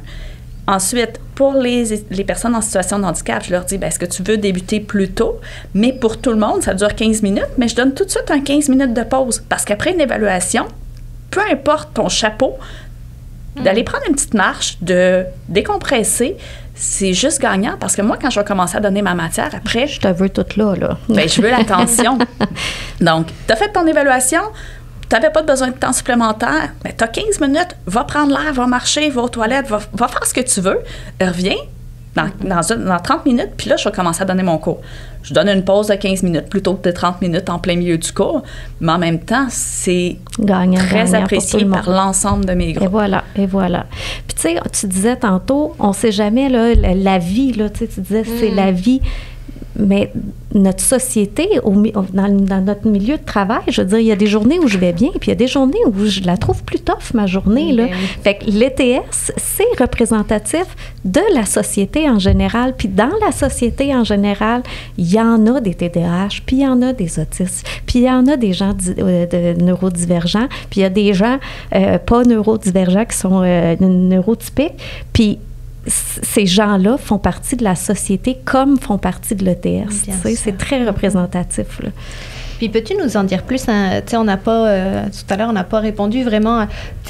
Ensuite, pour les personnes en situation de handicap, je leur dis, est-ce que tu veux débuter plus tôt? Mais pour tout le monde, ça dure 15 minutes, mais je donne tout de suite un 15 minutes de pause. Parce qu'après une évaluation, peu importe ton chapeau, d'aller prendre une petite marche, de décompresser, c'est juste gagnant. Parce que moi, quand je vais commencer à donner ma matière, après... Je te veux toute là. Je veux l'attention. Donc, tu as fait ton évaluation... Tu n'avais pas besoin de temps supplémentaire, mais tu as 15 minutes, va prendre l'air, va marcher, va aux toilettes, va faire ce que tu veux, reviens dans 30 minutes, puis là, je vais commencer à donner mon cours. Je donne une pause de 15 minutes plutôt que de 30 minutes en plein milieu du cours, mais en même temps, c'est très apprécié par l'ensemble de mes groupes. Et voilà. Puis tu sais, tu disais tantôt, on ne sait jamais, là, la vie, là, tu disais, c'est la vie. Mais notre société, dans notre milieu de travail, je veux dire, il y a des journées où je vais bien, puis il y a des journées où je la trouve plus tough, ma journée. Là. Fait que l'ETS, c'est représentatif de la société en général. Puis dans la société en général, il y en a des TDAH, puis il y en a des autistes, puis il y en a des gens neurodivergents, puis il y a des gens pas neurodivergents qui sont neurotypiques. Puis ces gens-là font partie de la société comme font partie de l'ETS. C'est très représentatif. Là. Puis peux-tu nous en dire plus? Hein? On n'a pas, tout à l'heure, on n'a pas répondu vraiment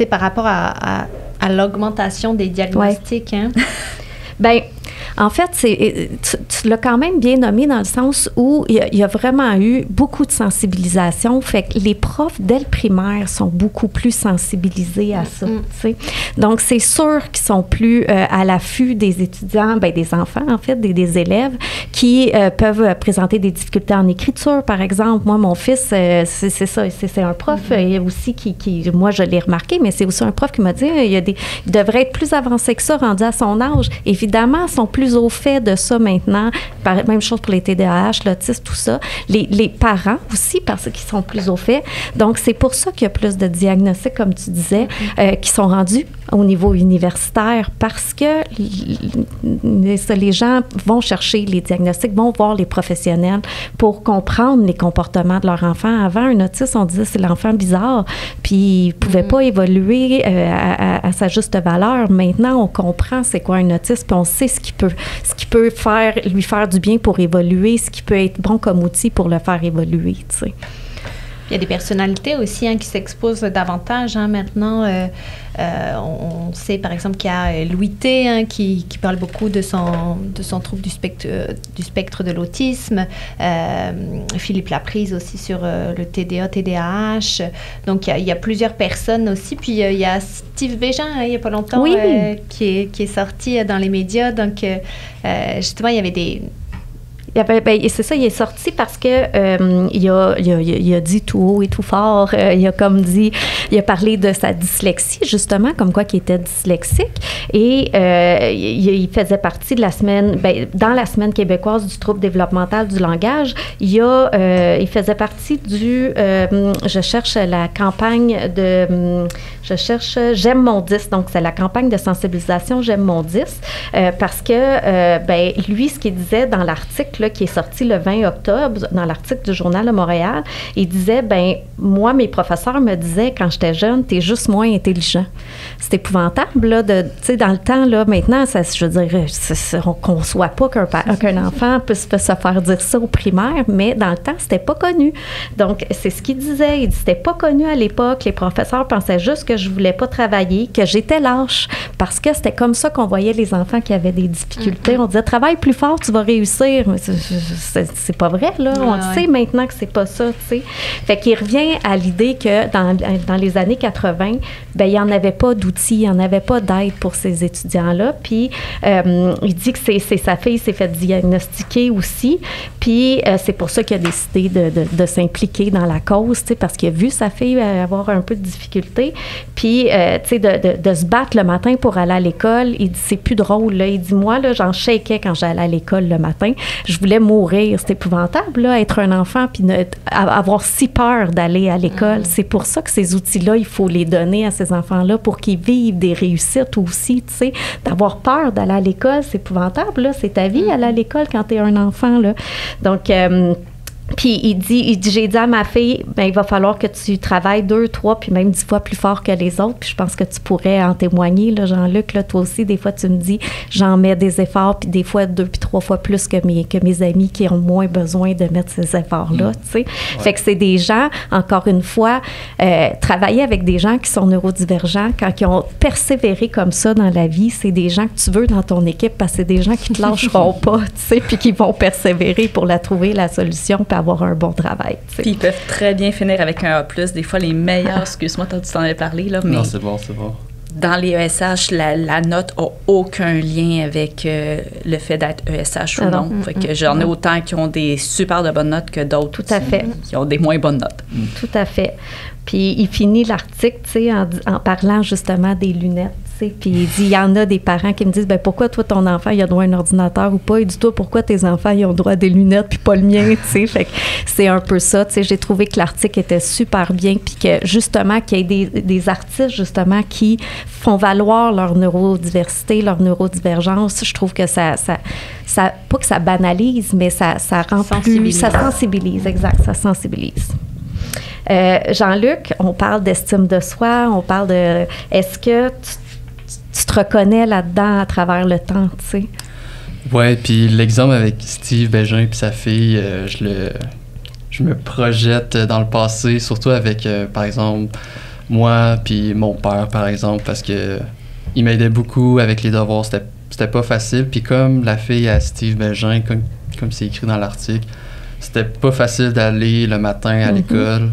par rapport à l'augmentation des diagnostics. Hein? Bien, en fait, tu l'as quand même bien nommé dans le sens où il y a vraiment eu beaucoup de sensibilisation. Fait que les profs, dès le primaire, sont beaucoup plus sensibilisés à ça. T'sais. Donc, c'est sûr qu'ils sont plus à l'affût des étudiants, des enfants, en fait, des élèves qui peuvent présenter des difficultés en écriture, par exemple. Moi, mon fils, c'est ça, c'est un prof aussi qui, moi, je l'ai remarqué, mais c'est aussi un prof qui m'a dit il devrait être plus avancé que ça, rendu à son âge. Évidemment, ils sont plus au fait de ça maintenant. Même chose pour les TDAH, l'autisme, tout ça. Les parents aussi, parce qu'ils sont plus au fait. Donc, c'est pour ça qu'il y a plus de diagnostics, comme tu disais, qui sont rendus au niveau universitaire, parce que les gens vont chercher les diagnostics, vont voir les professionnels pour comprendre les comportements de leur enfant. Avant, un autiste, on disait c'est l'enfant bizarre, puis il ne pouvait pas évoluer à sa juste valeur. Maintenant, on comprend c'est quoi un autiste, puis on sait ce qui peut lui faire du bien pour évoluer, ce qui peut être bon comme outil pour le faire évoluer, tu sais. Il y a des personnalités aussi qui s'exposent davantage. Maintenant, on sait par exemple qu'il y a Louis T qui parle beaucoup de son trouble du spectre de l'autisme. Philippe Laprise aussi sur le TDA, TDAH. Donc, il y a plusieurs personnes aussi. Puis, il y a Steve Bégin, il n'y a pas longtemps, qui est sorti dans les médias. Donc, justement, il y avait des... c'est ça, il est sorti parce que il a dit tout haut et tout fort. Il a parlé de sa dyslexie, justement, comme quoi qu'il était dyslexique. Et il faisait partie de la semaine, dans la semaine québécoise du trouble développemental du langage, il faisait partie je cherche la campagne J'aime mon 10. Donc, c'est la campagne de sensibilisation J'aime mon 10. Parce que, lui, ce qu'il disait dans l'article, là, qui est sorti le 20 octobre, dans l'article du Journal de Montréal, il disait, moi, mes professeurs me disaient, quand j'étais jeune, t'es juste moins intelligent. C'est épouvantable, là, tu sais, dans le temps, là, maintenant, je veux dire, on ne conçoit pas qu'un enfant puisse se faire dire ça au primaire, mais dans le temps, c'était pas connu. Donc, c'est ce qu'il disait. Il dit, c'était pas connu à l'époque. Les professeurs pensaient juste que je voulais pas travailler, que j'étais lâche, parce que c'était comme ça qu'on voyait les enfants qui avaient des difficultés. On disait, travaille plus fort, tu vas réussir. Mais c'est pas vrai, là. On le sait maintenant que c'est pas ça, tu sais. Fait qu'il revient à l'idée que dans les années 80, ben il n'y en avait pas d'outils, il n'y en avait pas d'aide pour ces étudiants-là. Puis, il dit que sa fille s'est fait diagnostiquer aussi. Puis, c'est pour ça qu'il a décidé de s'impliquer dans la cause, tu sais, parce qu'il a vu sa fille avoir un peu de difficulté. Puis, tu sais, de se battre le matin pour aller à l'école, il dit, c'est plus drôle, là. Il dit, moi, là, j'en shakeais quand j'allais à l'école le matin. Je voulais mourir. C'est épouvantable, là, être un enfant puis avoir si peur d'aller à l'école. C'est pour ça que ces outils-là, il faut les donner à ces enfants-là pour qu'ils vivent des réussites aussi, tu sais. D'avoir peur d'aller à l'école, c'est épouvantable, là. C'est ta vie, aller à l'école quand tu es un enfant, là. Donc, puis il dit, j'ai dit à ma fille, ben il va falloir que tu travailles 2, 3, puis même 10 fois plus fort que les autres. Puis je pense que tu pourrais en témoigner, là, Jean-Luc. Là, toi aussi, des fois, tu me dis, j'en mets des efforts, puis des fois 2 puis 3 fois plus que mes amis qui ont moins besoin de mettre ces efforts-là. Tu sais. Ouais. Fait que c'est des gens, encore une fois, travailler avec des gens qui sont neurodivergents, quand ils ont persévéré comme ça dans la vie, c'est des gens que tu veux dans ton équipe parce que c'est des gens qui te lâcheront pas, tu sais, puis qui vont persévérer pour trouver la solution, puis avoir un bon travail. T'sais. Puis ils peuvent très bien finir avec un A+. Des fois, les meilleurs, excuse-moi, tu t'en avais parlé, là, mais... Non, c'est bon. Dans les ESH, la note n'a aucun lien avec le fait d'être ESH ou non. Fait que j'en ai autant qui ont des super de bonnes notes que d'autres qui ont des moins bonnes notes. Tout à fait. Puis il finit l'article, tu sais, en parlant justement des lunettes. Puis il dit, il y en a des parents qui me disent, ben pourquoi toi, ton enfant, il a droit à un ordinateur ou pas? Il dit, toi, pourquoi tes enfants, ils ont droit à des lunettes puis pas le mien, tu sais? Fait que c'est un peu ça, tu sais. J'ai trouvé que l'article était super bien puis que, justement, qu'il y ait des artistes, justement, qui font valoir leur neurodiversité, leur neurodivergence. Je trouve que ça pas que ça banalise, mais ça rend plus... Ça sensibilise, exact, ça sensibilise. Jean-Luc, on parle d'estime de soi, on parle de... Est-ce que tu te reconnais là-dedans à travers le temps, tu sais? Ouais, puis l'exemple avec Steve Bégin puis sa fille, je me projette dans le passé, surtout avec, par exemple, moi puis mon père, par exemple, parce que il m'aidait beaucoup avec les devoirs, c'était pas facile. Puis comme la fille à Steve Bégin, comme c'est écrit dans l'article, c'était pas facile d'aller le matin à l'école.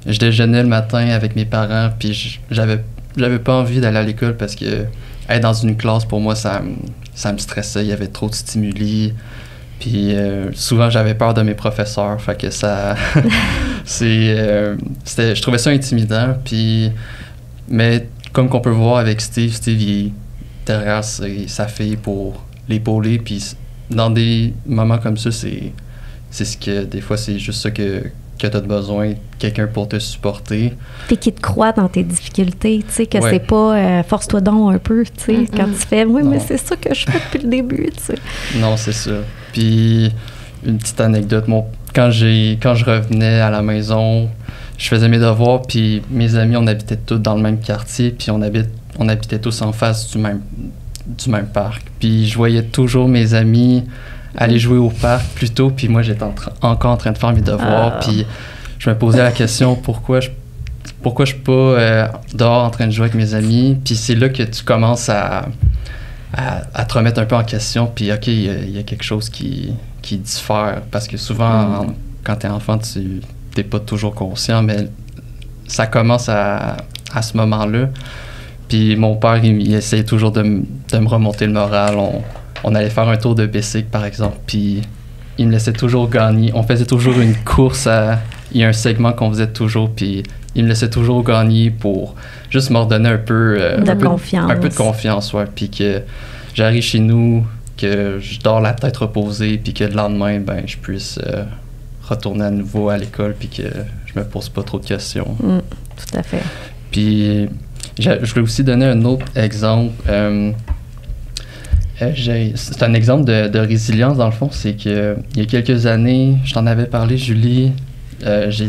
Je déjeunais le matin avec mes parents, puis j'avais pas envie d'aller à l'école parce que être dans une classe, pour moi, ça me stressait. Il y avait trop de stimuli. Puis souvent, j'avais peur de mes professeurs. Fait que ça... je trouvais ça intimidant. Mais comme qu'on peut voir avec Steve, il est derrière sa fille pour l'épauler. Puis dans des moments comme ça, c'est ce que... Des fois, c'est juste ça que tu as besoin, quelqu'un pour te supporter. Puis qui te croit dans tes difficultés, tu sais, que c'est pas force-toi donc un peu, tu sais, quand tu fais « Oui, mais c'est ça que je fais depuis le début », tu sais. Non, c'est ça. Puis, une petite anecdote, quand je revenais à la maison, je faisais mes devoirs, puis mes amis, on habitait tous dans le même quartier, puis on habitait tous en face du même parc. Puis je voyais toujours mes amis aller jouer au parc plus tôt, puis moi, j'étais encore en train de faire mes devoirs, puis je me posais la question, pourquoi je suis pas dehors en train de jouer avec mes amis? Puis c'est là que tu commences à te remettre un peu en question, puis OK, il y a quelque chose qui diffère, parce que souvent, quand t'es enfant, tu t'es pas toujours conscient, mais ça commence à ce moment-là. Puis mon père, il essayait toujours de me remonter le moral. On allait faire un tour de bicycle, par exemple, puis il me laissait toujours gagner. On faisait toujours une course il y a un segment qu'on faisait toujours, puis il me laissait toujours gagner pour juste me redonner un peu de confiance, ouais. Puis que j'arrive chez nous, que je dors la tête reposée, puis que le lendemain, ben, je puisse retourner à nouveau à l'école, puis que je me pose pas trop de questions. Tout à fait. Puis je voulais aussi donner un autre exemple. C'est un exemple de résilience, dans le fond. C'est que il y a quelques années, je t'en avais parlé, Julie, je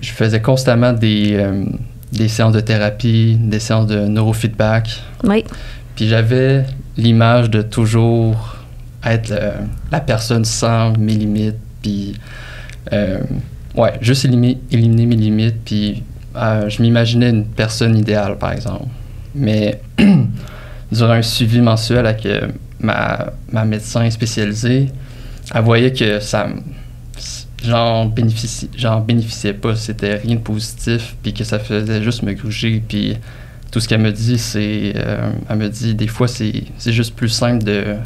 faisais constamment des séances de thérapie, des séances de neurofeedback. Oui. Puis j'avais l'image de toujours être la personne sans mes limites, puis juste éliminer mes limites, puis je m'imaginais une personne idéale, par exemple. Mais durant un suivi mensuel avec ma médecin spécialisée, elle voyait que j'en bénéficiais pas, c'était rien de positif, puis que ça faisait juste me gruger, puis tout ce qu'elle me dit, c'est, elle me dit, des fois, c'est juste plus simple de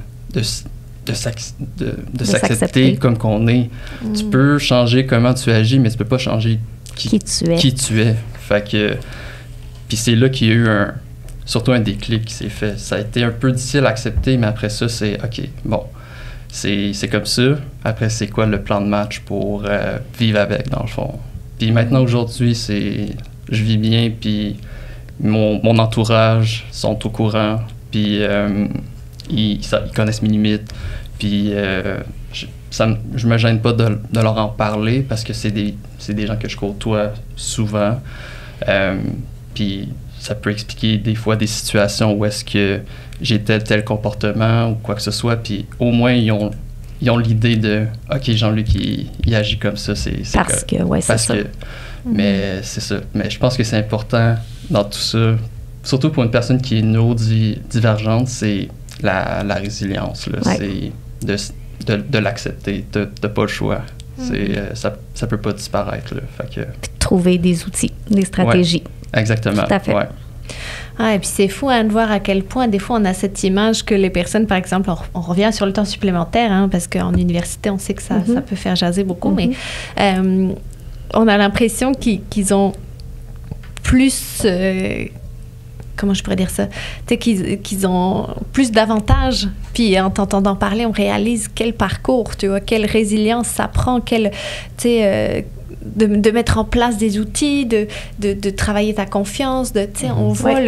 s'accepter comme qu'on est. Tu peux changer comment tu agis, mais tu peux pas changer qui tu es. Fait que, puis c'est là qu'il y a eu surtout un déclic qui s'est fait. Ça a été un peu difficile à accepter, mais après ça, c'est OK, bon, c'est comme ça. Après, c'est quoi le plan de match pour vivre avec, dans le fond? Puis maintenant, aujourd'hui, je vis bien, puis mon entourage sont au courant, puis ils connaissent mes limites, puis je me gêne pas de leur en parler parce que c'est des gens que je côtoie souvent, puis ça peut expliquer des fois des situations où est-ce que j'ai tel comportement ou quoi que ce soit, puis au moins ils ont l'idée de OK, Jean-Luc il agit comme ça, c'est parce que ouais, c'est ça. Mais c'est ça. Mais je pense que c'est important dans tout ça, surtout pour une personne qui est neurodivergente, c'est la résilience. Là. Ouais. C'est de l'accepter. T'as pas le choix. Ça peut pas disparaître. Là. Fait que... Trouver des outils, des stratégies. Ouais, exactement. Tout à fait. Ouais. Ah, et puis c'est fou de voir à quel point, des fois, on a cette image que les personnes, par exemple, on revient sur le temps supplémentaire, parce qu'en université, on sait que ça peut faire jaser beaucoup, mais on a l'impression qu'ils ont plus... comment je pourrais dire ça? Tu sais, qu'ils ont plus d'avantages. Puis en t'entendant parler, on réalise quel parcours, tu vois, quelle résilience ça prend, tu sais... de mettre en place des outils, de travailler ta confiance, on voit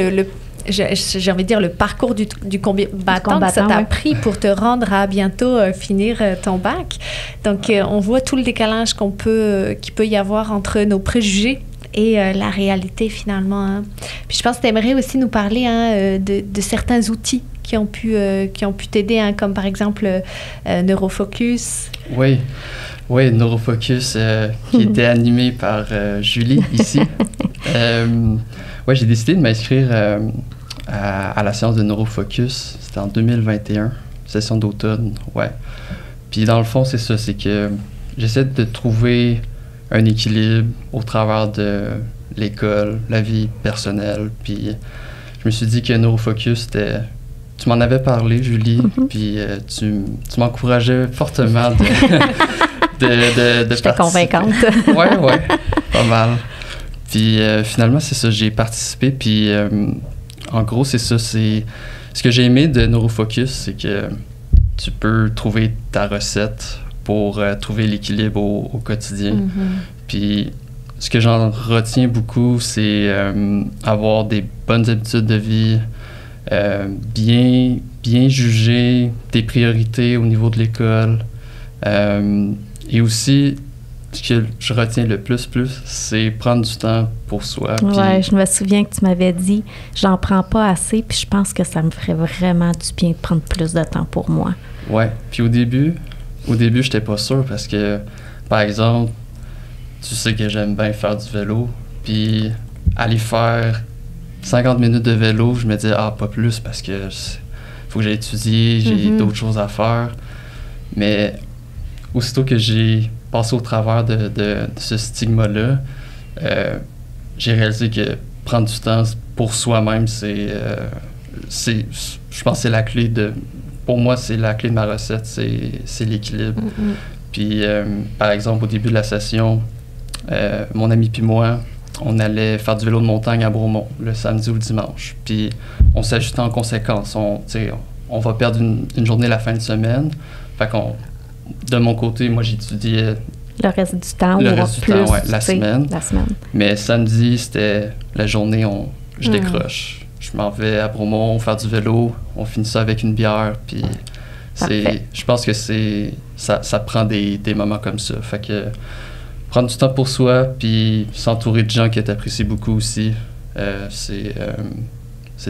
j'ai envie de dire le parcours du combattant que ça t'a pris pour te rendre à bientôt finir ton bac. Donc, on voit tout le décalage qu'il peut y avoir entre nos préjugés et la réalité, finalement. Puis je pense que tu aimerais aussi nous parler de certains outils qui ont pu t'aider, comme par exemple Neurofocus. Oui, Neurofocus, qui était animé par Julie, ici. J'ai décidé de m'inscrire à la séance de Neurofocus. C'était en 2021, session d'automne, Puis dans le fond, c'est ça, c'est que j'essaie de trouver un équilibre au travers de l'école, la vie personnelle. Puis je me suis dit que Neurofocus, c'était... Tu m'en avais parlé, Julie, puis tu m'encourageais fortement de J'étais convaincante. Ouais, pas mal. Puis finalement, c'est ça, j'ai participé, puis en gros, c'est ça, c'est... Ce que j'ai aimé de Neurofocus, c'est que tu peux trouver ta recette pour trouver l'équilibre au quotidien. Puis ce que j'en retiens beaucoup, c'est avoir des bonnes habitudes de vie, bien juger tes priorités au niveau de l'école. Et aussi, ce que je retiens le plus, c'est prendre du temps pour soi. Oui, je me souviens que tu m'avais dit, j'en prends pas assez, puis je pense que ça me ferait vraiment du bien de prendre plus de temps pour moi. Oui, puis au début, j'étais pas sûr parce que, par exemple, tu sais que j'aime bien faire du vélo, puis aller faire 50 minutes de vélo, je me disais, pas plus parce que faut que j'aille étudier, j'ai d'autres choses à faire. Mais aussitôt que j'ai passé au travers de ce stigma-là, j'ai réalisé que prendre du temps pour soi-même, je pense que c'est la clé pour moi, c'est la clé de ma recette, c'est l'équilibre. Puis, par exemple, au début de la session, mon ami puis moi, on allait faire du vélo de montagne à Bromont le samedi ou le dimanche. Puis, on s'ajustait en conséquence. On va perdre une journée la fin de semaine. Fait de mon côté, moi, j'étudiais... Le reste du temps, la semaine. Mais samedi, c'était la journée, je décroche. Je m'en vais à Bromont faire du vélo, on finit ça avec une bière, puis je pense que ça prend des moments comme ça. Fait que prendre du temps pour soi, puis s'entourer de gens qui t'apprécient beaucoup aussi, c'est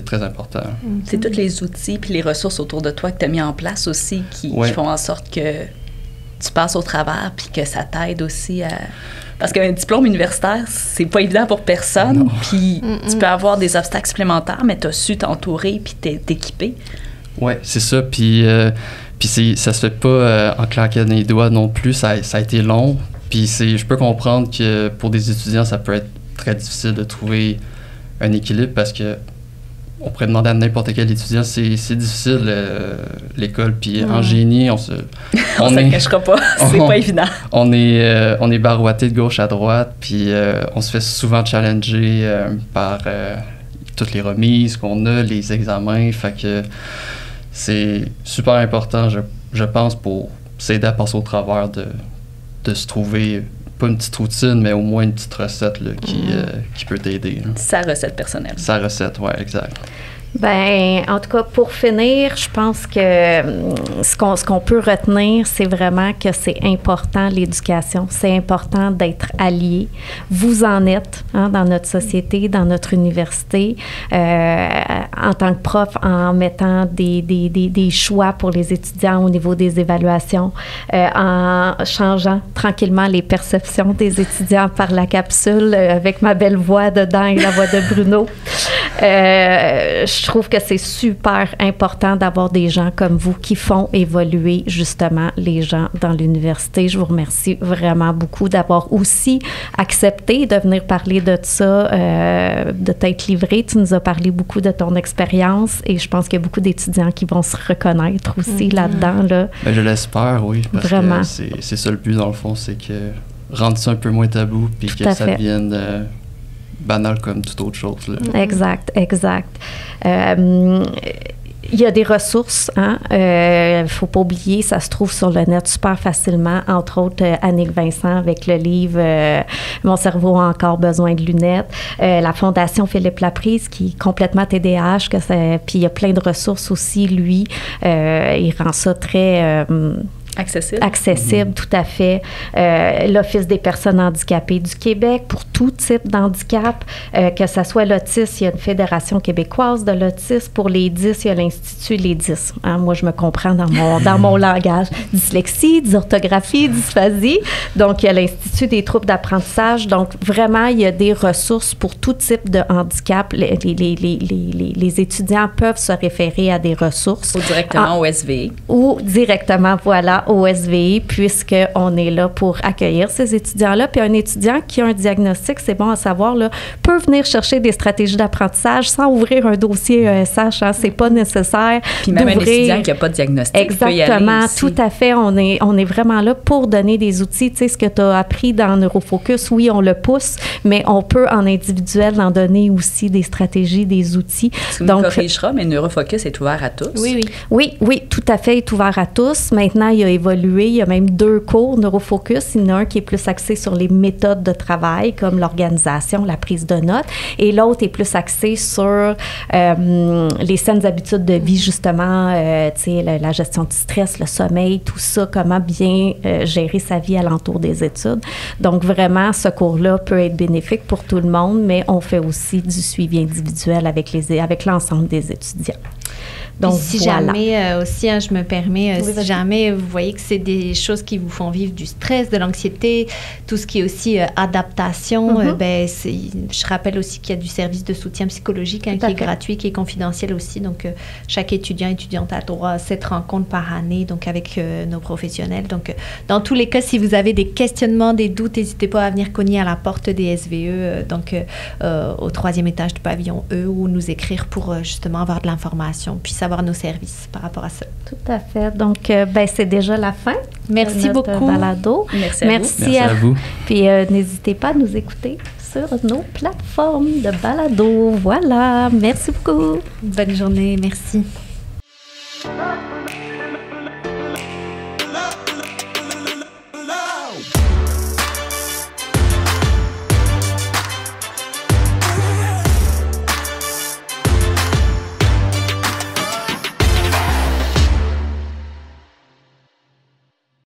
très important. C'est tous les outils puis les ressources autour de toi que tu as mis en place aussi qui font en sorte que tu passes au travers puis que ça t'aide aussi à... Parce qu'un diplôme universitaire, c'est pas évident pour personne, puis tu peux avoir des obstacles supplémentaires, mais tu as su t'entourer puis t'équiper Oui, c'est ça. Puis ça se fait pas en claquant les doigts non plus. Ça a été long. Puis je peux comprendre que pour des étudiants, ça peut être très difficile de trouver un équilibre parce que on pourrait demander à n'importe quel étudiant, c'est difficile l'école. Puis en génie, on se cachera pas, c'est pas évident. On est barouetté de gauche à droite, puis on se fait souvent challenger par toutes les remises qu'on a, les examens. Fait que c'est super important, je pense, pour s'aider à passer au travers de se trouver, pas une petite routine, mais au moins une petite recette là, qui peut t'aider. Là. Sa recette personnelle. Sa recette, oui, exact. Ben, en tout cas, pour finir, je pense que ce qu'on peut retenir, c'est vraiment que c'est important, l'éducation. C'est important d'être allié. Vous en êtes dans notre société, dans notre université, en tant que prof, en mettant des choix pour les étudiants au niveau des évaluations, en changeant tranquillement les perceptions des étudiants par la capsule, avec ma belle voix dedans et la voix de Bruno. Je trouve que c'est super important d'avoir des gens comme vous qui font évoluer justement les gens dans l'université. Je vous remercie vraiment beaucoup d'avoir aussi accepté de venir parler de ça, de t'être livré. Tu nous as parlé beaucoup de ton expérience et je pense qu'il y a beaucoup d'étudiants qui vont se reconnaître aussi là-dedans. Là. Ben, je l'espère, oui. Parce vraiment. Que c'est ça le but, dans le fond, c'est que rendre ça un peu moins tabou puis que ça devienne banal comme toute autre chose. Là. Exact. Il y a des ressources, faut pas oublier, ça se trouve sur le net super facilement, entre autres Annick Vincent avec le livre Mon cerveau a encore besoin de lunettes, la Fondation Philippe Laprise qui est complètement TDAH, puis il y a plein de ressources aussi, lui, il rend ça très... Accessible, tout à fait. L'Office des personnes handicapées du Québec pour tout type d'handicap, que ce soit l'autisme, il y a une fédération québécoise de l'autisme. Pour les 10, il y a l'Institut Les 10. Moi, je me comprends dans mon langage. Dyslexie, dysorthographie, dysphasie. Donc, il y a l'Institut des troubles d'apprentissage. Donc, vraiment, il y a des ressources pour tout type de handicap. Les étudiants peuvent se référer à des ressources. Ou directement au SVI. Ou directement, voilà, au SVI, puisqu'on est là pour accueillir ces étudiants-là. Puis un étudiant qui a un diagnostic, c'est bon à savoir, là, peut venir chercher des stratégies d'apprentissage sans ouvrir un dossier ESH. C'est pas nécessaire. Puis même un étudiant qui n'a pas de diagnostic exactement, peut y aller aussi. Tout à fait. On est vraiment là pour donner des outils. Tu sais, ce que tu as appris dans Neurofocus, oui, on le pousse, mais on peut en individuel en donner aussi des stratégies, des outils. Tu me corrigeras, mais Neurofocus est ouvert à tous. Oui, tout à fait, est ouvert à tous. Maintenant, il a évolué. Il y a même 2 cours Neurofocus. Il y en a un qui est plus axé sur les méthodes de travail, comme l'organisation, la prise de notes, et l'autre est plus axé sur les saines habitudes de vie, justement, tu sais, la gestion du stress, le sommeil, tout ça, comment bien gérer sa vie alentour des études. Donc, vraiment, ce cours-là peut être bénéfique pour tout le monde, mais on fait aussi du suivi individuel avec l'ensemble des étudiants. Donc, si jamais aussi, je me permets, si jamais vous voyez que c'est des choses qui vous font vivre du stress, de l'anxiété, tout ce qui est aussi adaptation, je rappelle aussi qu'il y a du service de soutien psychologique qui est gratuit, qui est confidentiel aussi. Donc, chaque étudiante a droit à 7 rencontres par année, donc avec nos professionnels. Donc, dans tous les cas, si vous avez des questionnements, des doutes, n'hésitez pas à venir cogner à la porte des SVE, au 3e étage du pavillon E, ou nous écrire pour justement avoir de l'information, puis savoir nos services par rapport à ça. Tout à fait. Donc, c'est déjà la fin. Merci beaucoup. Balado. Merci à vous. Puis, n'hésitez pas à nous écouter sur nos plateformes de balado. Voilà. Merci beaucoup. Bonne journée. Merci.